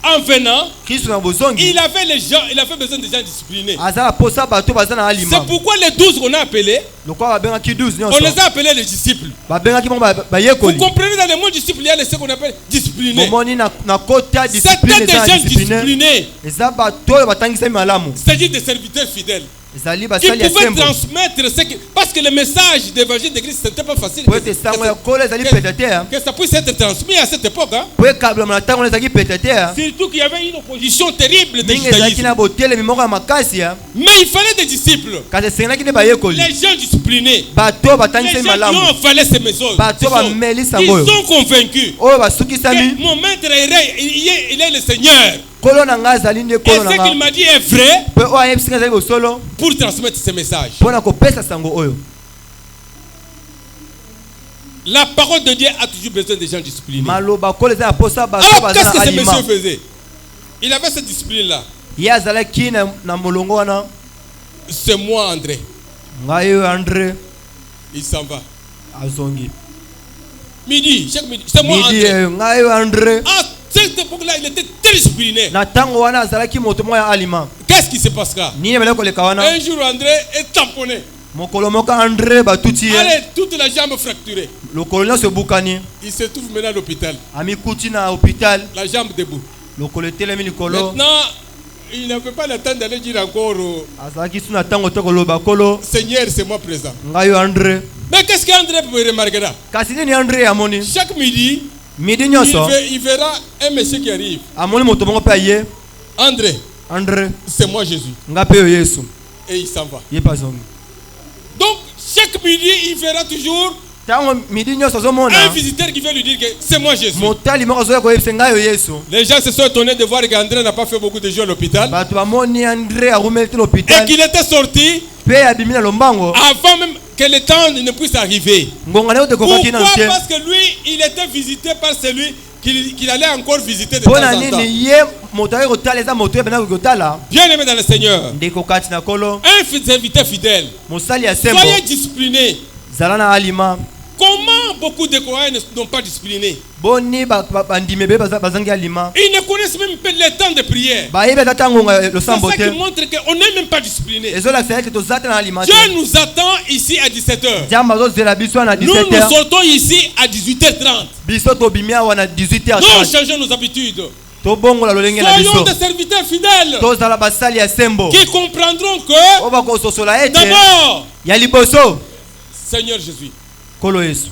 en venant, Kristo na bozongi il avait besoin de gens disciplinés. azala posa bato bazana alima. C'est pourquoi les 12 qu'on a appelés, Lokwa babenga ki 12 on nyonso. les a appelés les disciples. Babenga ki ba Vous yekoli. comprenez, dans le mot disciple, il y a ce qu'on appelle discipliné. Momoni na kota discipline C'était des za gens discipline. disciplinés, Eza bato batangisa malamu. c'est-à-dire des serviteurs fidèles, Ezali qui basali ya pouvaient sembo. transmettre ce que... Parce que le message d'évangile de Christ, c'était pas facile Po ete sango ya kola ezali petete. que ça puisse être transmis à cette époque. Hein. Po ekabla na tango ezali petete. Surtout qu'il y avait une opposition terrible de Mingi ezali judaïsme. na botele mimoko ya makasi. Mais il fallait des disciples, Kasi sengelaki ne bayekoli. les gens disciplinés, Bato les batangisa gens qui malamu. ont avalé ces messages. Bato bamelisa Ils ngoyo. sont convaincus Oyo basukisami. que mon maître il est le Seigneur. Kolo na nga azali nde Et kolo na ce qu'il nga. m'a dit est vrai Po oyo ayebisinga ezali bosolo. pour transmettre ce message. Pona kopesa sango oyo. La parole de Dieu a toujours besoin de gens disciplinés. Maloba kolo ezali posa bato Alors qu'est-ce bazana que ce alima. monsieur faisait? Il avait cette discipline-là. Ye azalaki na molongo wana. C'est moi, André. Ngai oyo André Il s'en va. azongi. Midi, chaque midi. C'est moi, Midi André. ngai oyo André. À cette époque-là, il était très discipliné. Na tango wana azalaki moto moya alima. Qu'est-ce qui se passera? Nini bele koleka wana. Un jour, André est tamponné. Mokolo moko André batuti ye. Allez, toute la jambe fracturée. Lokolo nyonso ebukani. Il se trouve maintenant à l'hôpital. Amikuti na hôpital. La jambe debout. Lokolo etelemi likolo. Maintenant, il n'avait pas le temps d'aller dire encore Azalaki su na tango te koloba kolo. Seigneur, c'est moi présent. Ngai oyo André. Mais qu'est-ce qu'André peut remarquer là? Kasi nini André amoni. Chaque midi, Midi nyonso. il verra un monsieur qui arrive. Amoni moto moko pe aye. André, André. c'est moi Jésus. Nga pe oyo Yesu. Et il s'en va. Ye pazongi. Donc, chaque midi, il verra toujours Tango midi nyonso azomona. un visiteur qui vient lui dire que c'est moi Jésus. Motali moko azoya koyebisa ngai oyo Yesu. Les gens se sont étonnés de voir qu'André n'a pas fait beaucoup de jours à l'hôpital. Bato bamoni André arumeli te Et l'hôpital. qu'il était sorti Pe abimi na lombango. avant même que le temps ne puisse arriver. Ngonga nayo te Pourquoi? kokaki na ntie. Parce que lui, il était visité par celui qu'il allait encore visiter de Pona temps en temps. nini ye moto ayo kotala eza moto ye bena kotala. Bien aimé dans le Seigneur, Ndeko kati na kolo. un serviteur fidèle, Mosali ya sembo. soyez discipliné. Zala na alima. Comment beaucoup de croyants n'ont pas discipliné? Boni bandime be bazangi alima. Ils ne connaissent même pas le temps de prière. Ba yebe tata ngonga lo C'est sambo ça qui te. montre qu'on n'est même pas discipliné. Ezola fete to zata na alima. Dieu nous attend ici à 17h. Jamba zo zela biso na Nous 17h. sortons ici à 18h30. Biso to bimia wana Nous 18h30. changeons nos habitudes. To bongo la lolenge na Soyons biso. des serviteurs fidèles To zala basali ya sembo. qui comprendront que Oba ko sosola ete. d'abord, Ya liboso. Seigneur Jésus. Kolo Yesu.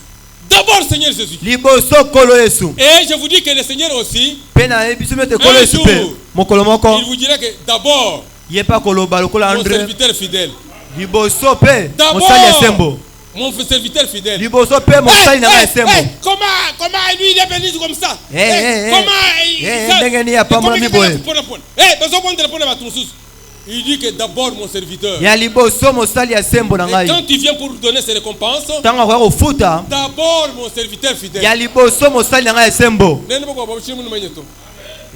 D'abord, Seigneur Jésus. Liboso kolo Yesu. Et je vous dis que le Seigneur aussi, Pena ebiso mete kolo Un Yesu jour, pe. Mokolo moko. il vous dira que d'abord, Yepa koloba lokola mon André. serviteur fidèle. Liboso pe. D'abord, Mosali ya sembo. mon serviteur fidèle. Liboso pe mosali na ya sembo. Comment lui il est venu comme ça? Hey, Comment ndenge ni ya pamona miboye. Il dit que d'abord mon serviteur. Ya liboso mosali ya sembo na Et ngai. quand il vient pour donner ses récompenses, Tango kwa kofuta. d'abord mon serviteur fidèle. Ya liboso mosali na ngai ya sembo.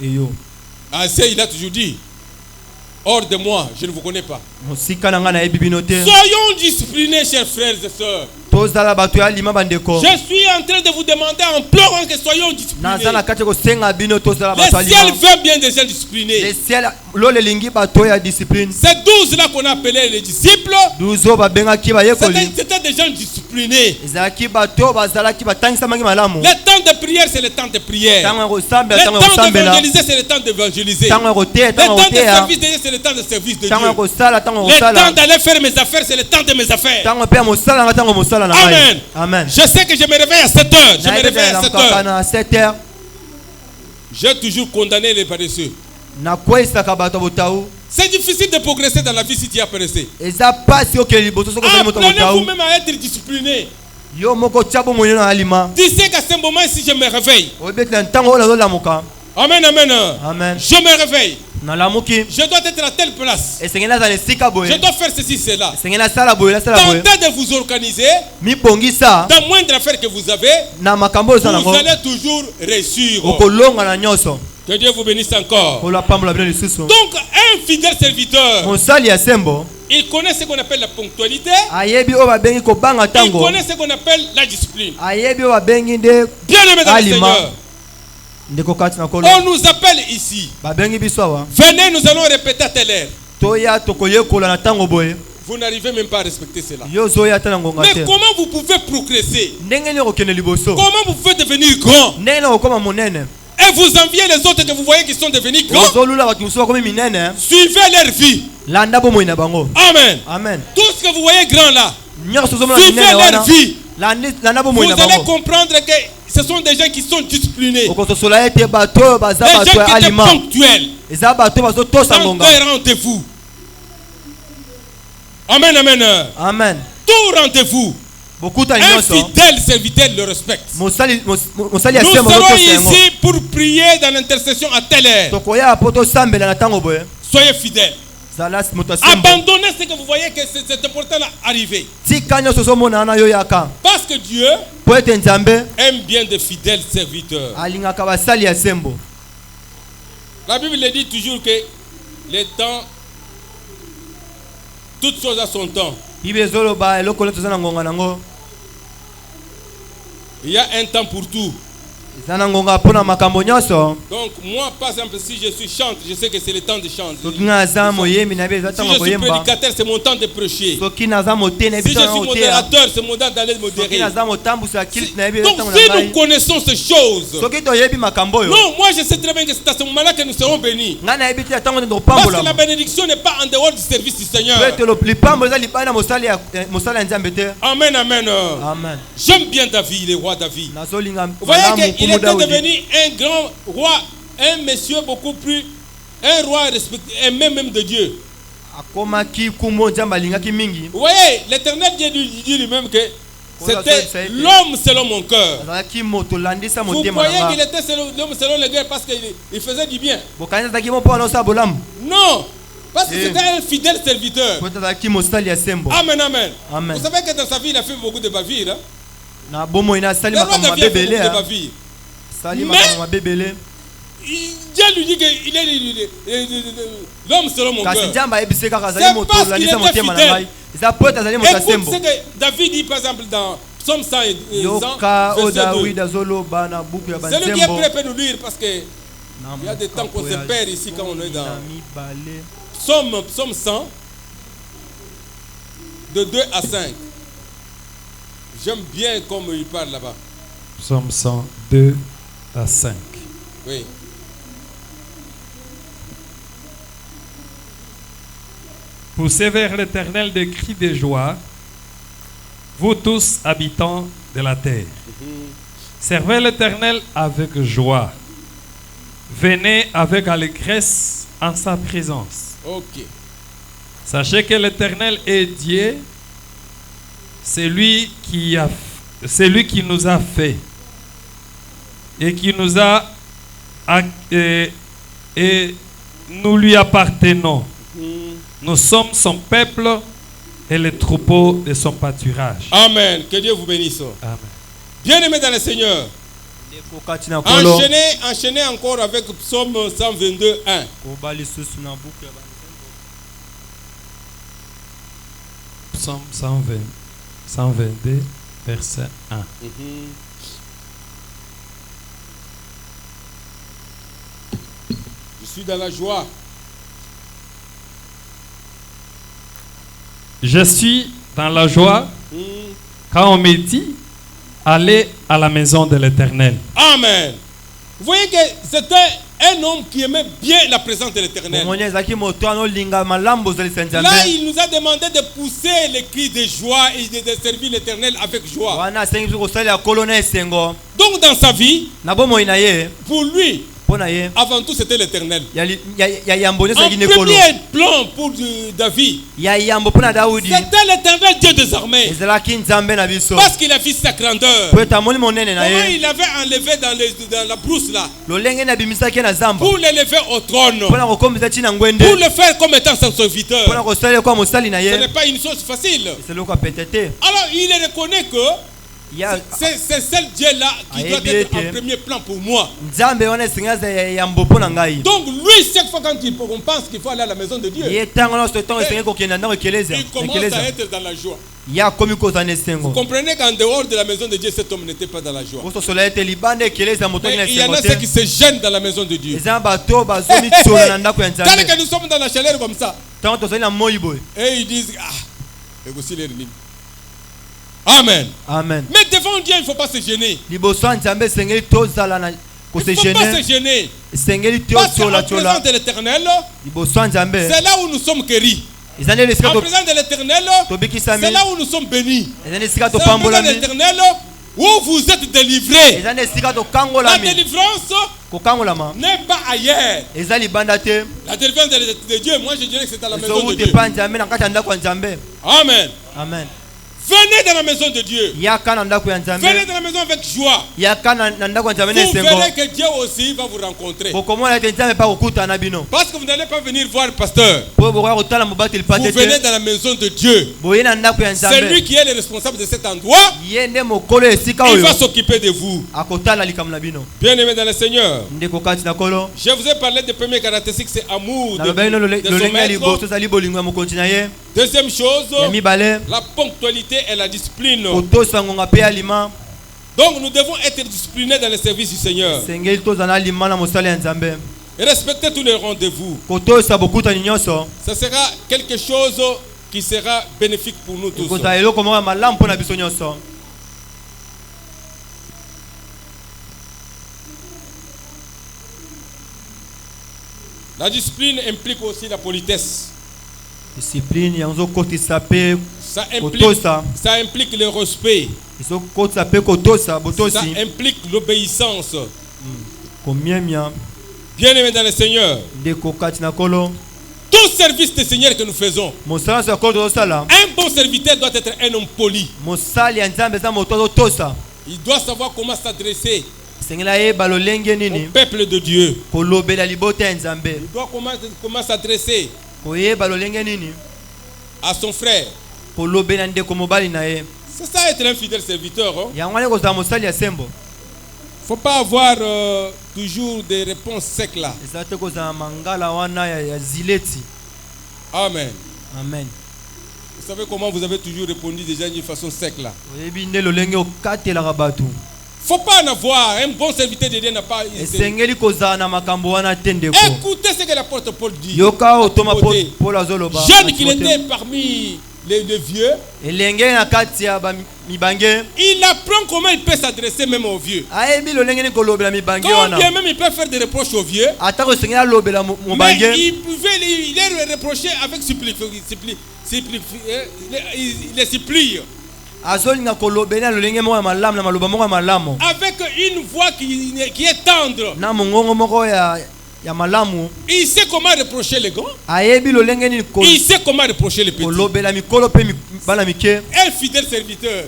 Eyo. Assez, il a toujours dit, hors de moi, je ne vous connais pas. Mosika na ngai na yebi bino te. Soyons disciplinés, chers frères et sœurs. Tozala bato ya lima bandeko. Je suis en train de vous demander en pleurant que soyons disciplinés. Naza na kati ko senga bino tozala Le bato ya ciel lima. veut bien des gens disciplinés. Le ciel lole lingi bato ya discipline. Ces 12 là qu'on appelait les disciples, Duzo babenga ki ba yekoli. c'était des gens disciplinés. Ezalaki bato bazala ki batangisa mangi malamu. Le temps de prière, c'est le temps de prière. Tango ko sambela Le tango temps ko sambela. d'évangéliser, c'est le temps d'évangéliser. Tango ko te Le tango temps ko de te ya. service de Dieu, c'est le temps de service de Dieu. Tango ko sala tango ko Le temps sala. d'aller faire mes affaires, c'est le temps de mes affaires. Tango pe mosala nga tango mosala na ngai. Amen. Amen. Je sais que je me réveille à 7 heures. Je me réveille à 7 heures. na 7h. J'ai toujours condamné les paresseux. Na kwesaka bato botau. C'est difficile de progresser dans la vie si tu es paresseux. Eza pasi okeli liboso soko zali moto Apprenez botau. vous-même à être discipliné. Yo moko tchabo moyo na alima. Tu sais qu'à ce moment, si je me réveille, Obet na ntango ola zo lamuka. amen, amen, Amen. je me réveille, Na lamuki. je dois être à telle place, Esengena za lesika boye. je dois faire ceci, cela. Esengena sala boye la sala boye. Tentez de vous organiser, Mi bongisa dans moindre affaire que vous avez, na makambo za nango. vous allez toujours réussir. Okolonga na nyoso. Que Dieu vous bénisse encore. Kola pambola bino lisusu. Donc, un fidèle serviteur, Mosali ya sembo. il connaît ce qu'on appelle la ponctualité, Ayebi o babengi ko banga il tango. connaît ce qu'on appelle la discipline. Ayebi o babengi de Bien aimé dans le Alima. Seigneur, ndeko kati na kolo On nous appelle ici. babengi biso awa Venez, nous allons répéter à telle heure. toya tokoyekola na ntango boye Vous n'arrivez même pas à respecter cela. yo ozoya ata na ngonga Mais te comment vous pouvez progresser? ndenge nini okokende liboso Comment vous pouvez devenir grand? ndenge nini okokoma monene Et vous enviez les autres que vous voyez qui sont devenus grands? ozolula bato mosusu bakomi minene Suivez leur vie. landa bomoi na bango Amen. amen Tout ce que vous voyez grand là, nyonso ozomona suivez minene leur wana vie. landa Vous bomoi na allez bango comprendre que ce sont des gens qui sont disciplinés. okososola ete bato oyo baza Des bato gens ya qui étaient aliment ponctuels. eza bato oyo bazotosa Dans ngonga des rendez-vous. Amen, amen. amen Tout rendez-vous. bokutani Un nyonso fidèle serviteur le respecte. mosali ya Nous sembo serons ozotosa yango ici pour prier dans l'intercession à telle heure. tokoya po tosambela na ntango boye Soyez fidèles. zala moto ya sembo Abandonnez ce que vous voyez que c'est important là arriver. tika nyonso ozomona wana yo yaka Parce que Dieu po ete nzambe aime bien de fidèles serviteurs. alingaka basali ya sembo La Bible dit toujours que les temps, toutes choses à son temps. bible ezoloba eloko loto eza na ngonga nango Il y a un temps pour tout. eza na ngonga mpo na makambo nyonso Donc moi, par exemple, si je suis chante, je sais que c'est le temps de chanter. soki nga aza moyembi na biso eza Si ntango je suis koyemba prédicateur, c'est mon temps de prêcher. soki naza motene na Si je biso suis na oteya modérateur, c'est mon temps d'aller soki modérer. naza motambusi ya kilte na biso Donc ntango si na nous ngai connaissons ces choses, soki toyebi makambo oyo non, moi je sais très bien que c'est à ce moment-là que nous serons bénis. ngai nayebi te ntango nde Parce que la tokopambola bénédiction n'est pas en dehors du service du Seigneur. po ete lipambo eza libali na mosala ya nzambe te Amen, amen. amen J'aime bien David, le roi David. nazolinga Vous voyez malamu qu'il nkumu était daudi devenu un grand roi, un monsieur beaucoup plus, un roi respecté, aimé même de Dieu. akomaki nkumu nzambe alingaki mingi Vous voyez, l'Éternel Dieu dit lui-même que c'était l'homme selon mon cœur. azalaki moto olandisa Vous motema voyez na qu'il nga était l'homme selon le cœur parce qu'il faisait du bien. bokanisi azalaki mo mpo wana osala bolamu Non, parce que Eh. c'était un fidèle serviteur. po ete azalaki mosali ya sembo Amen, amen. Amen. Vous savez que dans sa vie, il a fait beaucoup de bavires. Hein? na bomoi na asali Le roi makambo David a fait mabebele beaucoup de bavires. asali Mais- makambo mabebele Dieu lui dit qu'il est l'homme selon mon kasi cœur. nzambe ayebisi kaka C'est azali moto parce qu'il olandisa était motema na fidèle. ngai eza po ete azali moto ya Écoute sembo ce que David dit par exemple dans Psaume 100 et 100, yoka oyo verset 2. dawidi azoloba na buku ya Celui qui est banzembo prêt peut nous lire parce que na il y a des temps qu'on mokambo se ya perd ici quand on est dans na mibale Psaume 100 de 2 à 5. J'aime bien comme il parle là-bas. Psaume 102 à 5. Oui. Poussez vers l'Éternel des cris de joie, vous tous habitants de la terre. Servez l'Éternel avec joie. Venez avec allégresse en sa présence. Ok. Sachez que l'Éternel est Dieu, c'est lui qui nous a fait et qui nous a et nous lui appartenons. Nous sommes son peuple et les troupeaux de son pâturage. Amen. Que Dieu vous bénisse. Amen. Bien-aimés dans le Seigneur, ndeko kati na kolo enchaînez encore avec Psaume 122, 1. koba lisusu na buku ya Psaume 122, verset 1. Je suis dans la joie. Je suis dans la joie quand on me dit allez à la maison de l'Éternel. Amen. Vous voyez que c'était un homme qui aimait bien la présence de l'Éternel. omoni ezalaki moto wana olinga malamu ozalisa nzambe Là, il nous a demandé de pousser les cris de joie et de servir l'Éternel avec joie. wana asengi biso kosalela kolo na esengo Donc, dans sa vie, na bomoi na ye pour lui, mpo na ye avant tout, c'était l'Éternel. ya yambo nyonso En ezalaki nde kolo premier plan pour David, ya yambo mpo na daudi c'était l'Éternel Dieu des armées. ezalaki nzambe na biso Parce qu'il a vu sa grandeur. po ete amoni monene na Comment ye il avait enlevé dans la brousse là, lolenge nabimisaki ye na zamba pour l'élever au trône, mpo na kokomisa ntina ngwende pour le faire comme étant son serviteur. mpo na kosalela kwa mosali na Ce ye n'est pas une chose facile. eseloko apete te Alors il reconnaît que C'est seul Dieu-là qui doit être en premier plan pour moi. nzambe wana esenga ya mbopo na ngai. Donc lui, chaque fois quand on pense qu'il faut aller à la maison de Dieu, ye tango na soto esenga kokenda ndako ekeleza. il commence à être dans la joie. Ya komi koza nesengo. Vous comprenez qu'en dehors de la maison de Dieu, cet homme n'était pas dans la joie. Koso sola ete libande ekeleza moto Mais na il y en a sengo. ceux qui se gênent dans la maison de Dieu. Ezanga bato bazomi tsola na ndako ya Tant nzambe. que nous sommes dans la chaleur comme ça, Tango tozali na moi boy. et ils disent et aussi les lignes. Amen. Amen. Mais devant Dieu, il ne faut pas se gêner. Liboso nzambe sengeli tozala na Il ko ne se faut pas se gêner. gêner. Sengeli Parce qu'en tsola présence tsola. de l'éternel, Liboso nzambe. c'est là où nous sommes guéris. Ezali esika En to présence de l'éternel, tobikisami. c'est là où nous sommes bénis. Ezali esika to C'est en présence de pambolami. l'éternel où vous êtes délivrés. Ezali esika to La kangolami. délivrance Ko kangolama. n'est pas ailleurs. Ezali banda te. La délivrance de Dieu, moi je dirais que c'est à la maison Ezo de ute Dieu. pa nzambe na kati ya ndako ya nzambe. Amen. Amen. Venez dans la maison de Dieu. Yaka na ndako ya nzambe. Venez dans la maison avec joie. Yaka na ndako ya nzambe Vous nesengo. verrez que Dieu aussi va vous rencontrer. Bokomona ete nzambe pa kokuta na bino. Parce que vous n'allez pas venir voir le pasteur. Po bokoya kotala mobateli Vous pate venez te. dans la maison de Dieu. Boye na ndako ya C'est lui nzambe. qui est le responsable de cet endroit. Ye nde mokolo esika Il oyo. va s'occuper de vous. Akotala likambo na bino. Bien-aimés dans le Seigneur, Ndeko kati na kolo. je vous ai parlé des premières caractéristiques, c'est amour Na lobeli no de son lolenge ya maître. liboso ezali bolingo ya mokonzi na ye. Deuxième chose, Ya mibale. la ponctualité et la discipline. Kotosa ngonga pe alima. Donc nous devons être disciplinés dans le service du Seigneur. Sengeli toza na alima na mosala ya nzambe. Et respecter tous les rendez-vous. Kotosa bokutani nyonso. Ce sera quelque chose qui sera bénéfique pour nous tous. Koza eloko moko ya malamu mpo na biso nyonso. La discipline implique aussi la politesse. Discipline yango kotisa pe Ça implique le respect. iso kotisa pe kotosa Ça botosi implique l'obéissance. komiemia Bien-aimés dans le Seigneur, ndeko kati na kolo. tout service de Seigneur que nous faisons, Mosala ya kolo tozosala. un bon serviteur doit être un homme poli. Mosali ya nzambe eza moto azotosa. Il doit savoir comment s'adresser Sengeli ayeba lolenge au nini peuple de Dieu. kolobela libota ya nzambe. Il doit comment s'adresser Koyeba lolenge nini à son frère. kolobela ndeko mobali na ye. C'est ça être un fidèle serviteur. Hein? Yango wana kozala mosali ya sembo. Faut pas avoir toujours des réponses secs là. Eza te kozala mangala wana ya zileti. Amen. Amen. Vous savez comment vous avez toujours répondu déjà d'une façon sec là. Oyebi nde lolenge okatelaka bato. Faut pas en avoir. Un bon serviteur de Dieu n'a pas. Esengeli kozala na makambo wana te ndeko. Écoutez ce que l'apôtre Paul dit. Yoka otoma Timothée. Paul azoloba. Jeune qu'il était parmi les vieux, Elenge na kati ya mibange. il apprend comment il peut s'adresser même aux vieux. Ayebi lolenge ni kolobela mibange Quand wana. bien même il peut faire des reproches aux vieux, Ata kosengela lobela mais mobange. il les reprochait avec il les supplie. Azolinga kolobela lolenge moko ya malamu na maloba moko ya malamu. Avec une voix qui est tendre. Na mongongo moko ya malamu. Il sait comment reprocher les grands. Ayebi lolenge ni Il sait comment reprocher les petits. kolobela mikolo pe bana mike. Un fidèle serviteur.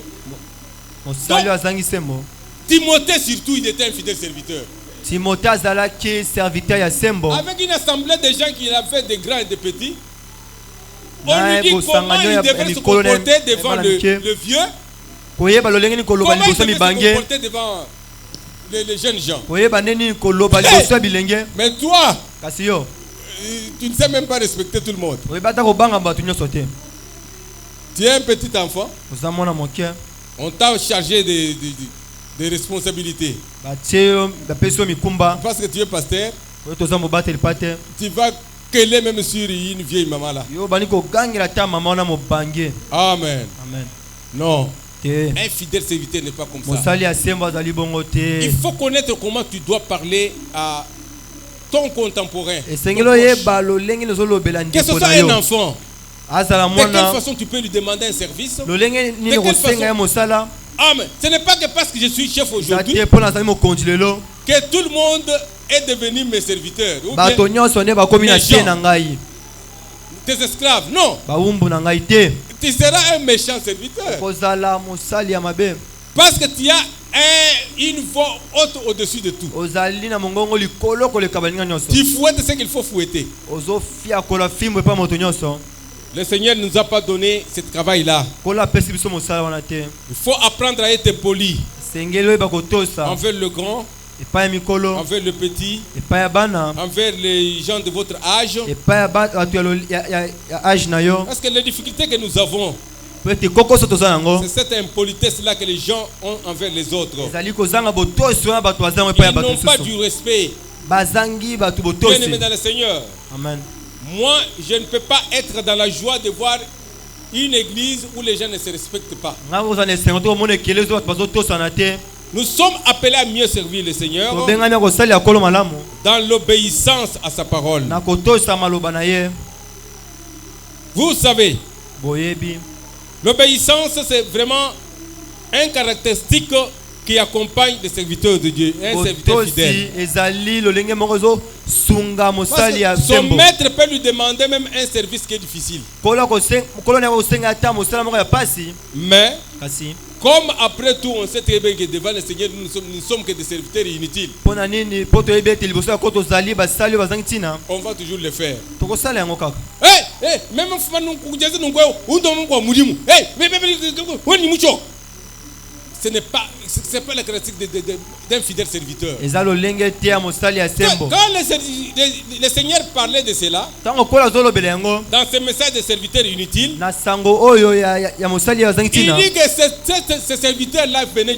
Mosali azangi sembo. Timothée surtout, il était un fidèle serviteur. Timothée azalaki serviteur ya sembo. Avec une assemblée de gens qui avaient des grands et des petits, on Na lui dit comment il devrait se comporter devant le vieux, koyeba lolenge ni koloba comment il liboso devrait se mibange. comporter devant les jeunes gens. Koyeba neni koloba liboso ya bilenge. Mais toi, Kasi yo tu ne sais même pas respecter tout le monde. oyeba ta kobanga bato nyonso te. Tu es un petit enfant, Oza mwana moke. on t'a chargé de responsabilités. Batie yo bapesi yo mikumba. Parce que tu es pasteur, Oyo toza mobateli pate. tu vas qu'elle même sur une vieille maman là. Yo bani kogangela ta mama wana mobange. Amen. Amen. Non. Te. Un fidèle serviteur n'est pas comme ça. Mosali ya sembo azali bongo te. Il faut connaître comment tu dois parler à ton contemporain. Esengelo yeba lolenge lozolobela Que ce ndeko soit na un yo. enfant, Azala de quelle mwana. façon tu peux lui demander un service? Lolenge nini De quelle kosenga ya façon? mosala. Amen. Ce n'est pas que parce que je suis chef aujourd'hui Zate pona azali mokonzi lelo. que tout le monde est devenu mes serviteurs. Ou Bato bien nyonso nde bakomi na les te gens. na ngai. tes esclaves. Non. Bawumbu na ngai te. Tu seras un méchant serviteur. Kozala mosali ya mabe. Parce que tu as une voix haute au-dessus de tout. Ozali na mongongo likolo koleka baninga nyonso. Tu fouettes ce qu'il faut fouetter. Ozofia kola fimbo pa moto nyonso. Le Seigneur ne nous a pas donné ce travail-là. Kolo apesi biso mosala wana te. Il faut apprendre à être poli Sengeli oyeba kotosa envers le grand, epai ya mikolo, envers le petit, epai ya bana, envers les gens de votre âge. epai ya bato ya age na yo. Parce que les difficultés que nous avons, Po ete kokoso toza nango c'est cette impolitesse-là que les gens ont envers les autres. ezali kozanga botosi wana bato bazango epai ya Ils bato n'ont pas mosusu. du respect. Bazangi bato Bien aimé botosi. dans le Seigneur, Amen. moi, je ne peux pas être dans la joie de voir une église où les gens ne se respectent pas. Nga kozana esengo to komona ekele ezo bato bazotosana te. Nous sommes appelés à mieux servir le Seigneur Tobengami ya kosalela kolo malamu dans l'obéissance à sa parole. na kotosa maloba na ye. Vous savez, Boyebi l'obéissance, c'est vraiment un caractéristique qui accompagne les serviteurs de Dieu, un serviteur fidèle. botosi ezali lolenge moko ezo sunga mosali ya Parce que son nzembo. maître peut lui demander même un service qui est difficile. Kolo na kosenga ata mosala moko ya pasi Mais, kasi comme après tout, on sait très bien que devant le Seigneur, nous ne sommes que des serviteurs inutiles. mpona nini po toyebi ete liboso ya ko tozali basali oyo bazangi ntina On va toujours le faire. tokosala yango kaka. Même si nous ce n'est pas la caractéristique d'un fidèle serviteur. Eza lolenge te ya mosali ya sembo. Quand le Seigneur parlait de cela, Tango kola azolobela yango dans ce message de serviteur inutile, na sango oyo ya mosali ya bazangi il ntina dit que ce serviteur-là venait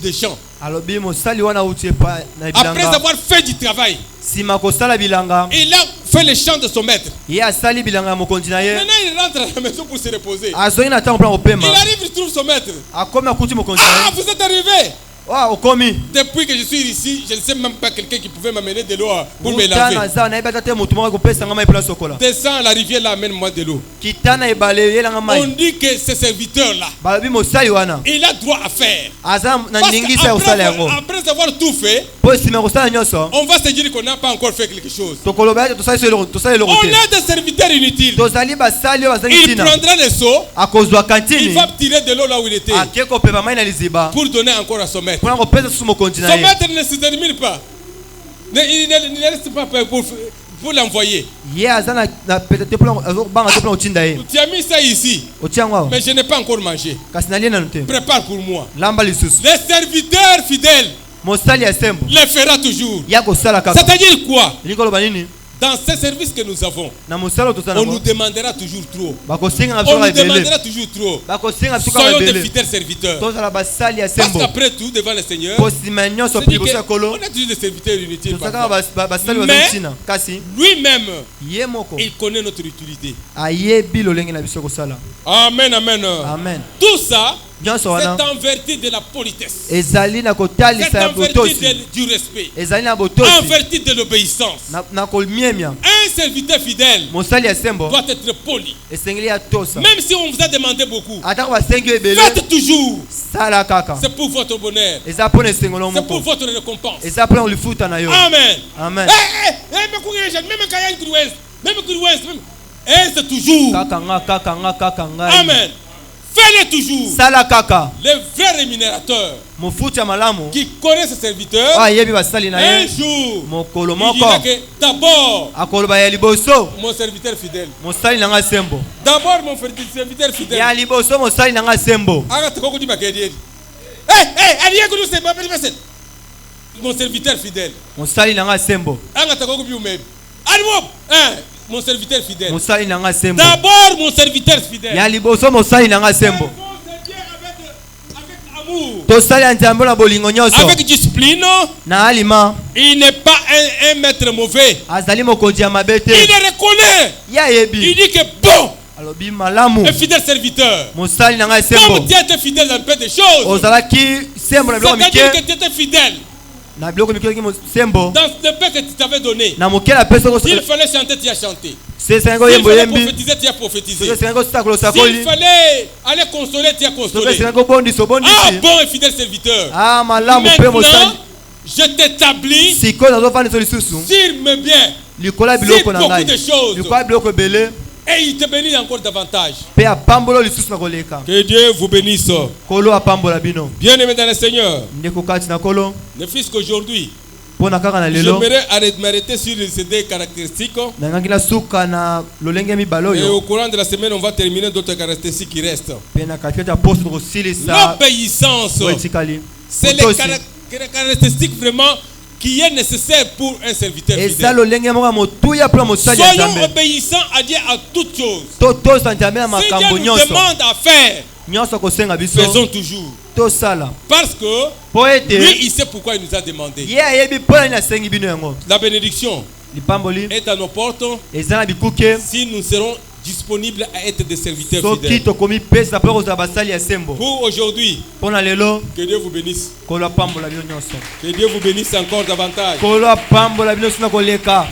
des champs. alobi mosali wana uti epa na Après bilanga avoir fait du travail, nsima kosala bilanga il a fait le chant de son maître. ye asali bilanga ya mokonzi na ye Maintenant, il rentre à la maison pour se reposer. azongi na ntango mpona kopema Il arrive, il trouve son maître. akomi akuti mokonzi na Ah, ye. vous êtes arrivé! Okomi Depuis que je suis ici, je ne sais même pas quelqu'un qui pouvait m'amener de l'eau pour me utana laver. za nayebi ata te motu moko akopesanga mai mpona sokola Descends à la rivière là, amène-moi de l'eau. kitana ebale yelanga On mai dit que ce serviteur-là, balobi mosali wana il a droit à faire. aza na Parce ndingisa ya kosala yango qu'après avoir tout fait, po nsima ya kosala nyonso on va se dire qu'on n'a pas encore fait quelque chose. tokoloba ete tosali eloko On te est des serviteurs inutiles. tozali basali oyo bazangi Il ntina prendra le seau, akozwaka il ntini va tirer de l'eau là où il était ake kopepa mai na liziba pour donner encore à son maître. mpona kopesa susu mokonzi na Son ye maître ne se termine pas. Il ne reste pas pour l'envoyer. ye aza na pete te mpona azobanga te mpona kotinda ye Tu as mis ça ici, otia yango awa mais je n'ai pas encore mangé. kasi nalie nanu te Prépare pour moi. lamba lisusu Les serviteurs fidèles mosali ya sembo le fera toujours. ya kosala kaka C'est-à-dire quoi? elingi koloba nini Dans ces services que nous avons, na mosala oyo toza on nous nango demandera toujours trop. bakosenga na On biso nous kaka ebele demandera toujours trop. bakosenga biso kaka Soyons des ebele fidèles serviteurs. tozala basali ya Parce sembo qu'après tout, devant le Seigneur, po nsima nyonso c'est pe dit liboso ya que kolo on est toujours des serviteurs inutiles. toza parfois. kaka basali Mais- bazangi ntina kasi Lui-même, ye moko il connaît notre utilité. ayebi lolenge na biso kosala Amen, amen. amen Tout ça, nyonso c'est wana en vertu de la politesse. ezali na C'est kotalisa ya en vertu botosi du respect. ezali na En botosi vertu de l'obéissance. na komiemia Un serviteur fidèle mosali ya sembo doit être poli. esengeli ya tosa Même si on vous a demandé beaucoup, atako basengi yo ebele faites toujours. sala kaka C'est pour votre bonheur. eza mpona esengelo C'est pour moko votre récompense. eza mpona kolifuta na yo Amen. amen C'est toujours. kaka ngai Amen. Fais-le toujours. sala kaka Les vrais rémunérateurs mofuti ya malamu qui connaissent ce serviteur, oyo ayebi basali na un ye jour, mokolo il moko dira que d'abord, akoloba ya liboso mon serviteur fidèle. mosali na nga sembo D'abord, mon serviteur fidèle. ya liboso mosali na nga sembo Mon serviteur fidèle. mosali na nga sembo Mon serviteur fidèle. mosali na nga sembo D'abord, mon serviteur fidèle. ya liboso mosali na nga sembo Avec amour, tosali ya nzambe na bolingo nyonso avec discipline. na alima Il n'est pas un maître mauvais. azali mokonzi ya mabe Il te le reconnaît. ye ayebi Il dit que bon, alobi malamu un fidèle serviteur. mosali na nga sembo Comme tu étais fidèle dans peu de choses, ozalaki sembo na biloko c'est-à-dire que mike tu étais fidèle na biloko mike oki sembo dans le peu que tu t'avais donné. na moke na pesa S'il fallait chanter, tu as chanté. sesengi S'il oyembo fallait yembi prophétiser, tu as prophétisé. sesengi osala kolosa S'il koli fallait aller consoler, tu as consolé. sesengi obondisa Ah, obondisi bon et fidèle serviteur. ah malamu mpe mosali Maintenant, je t'établis sikoyo nazofandisa lisusu sur mes biens likolo ya sur biloko na beaucoup ngai de choses. likolo ya biloko ebele Et il te bénit encore davantage. mpe apambola lisusu na koleka Que Dieu vous bénisse. kolo apambola bino Bien-aimés dans le Seigneur, ndeko kati na kolo ne fût-ce qu'aujourd'hui, mpona kaka na lelo J'aimerais m'arrêter sur ces deux caractéristiques. nangaki nasuka na lolenge mibale Et oyo au courant de la semaine, on va terminer d'autres caractéristiques qui restent. mpe na katikati ya poso tokosilisa L'obéissance, oyo etikali c'est les Motosi. caractéristiques vraiment qui est nécessaire pour un serviteur eza fidèle. lolenge moko ya motuya mpona mosali ya Soyons nzambe obéissants à Dieu à toutes choses. totosa nzambe na Si Dieu makambo nous nyonso demande à faire, nyonso akosenga biso faisons toujours. tosala Parce que mpo ete lui, il sait pourquoi il nous a demandé. ye ayebi mpo nani asengi bino yango La bénédiction lipamboli est à nos portes eza na bikuke si nous serons disponibles à être des serviteurs soki fidèles. tokomi pesa mpo kozala basali ya sembo Pour aujourd'hui, mpo na lelo que Dieu vous bénisse. kolo apambola bino nyonso Que Dieu vous bénisse encore davantage. kolo apambola bino sina koleka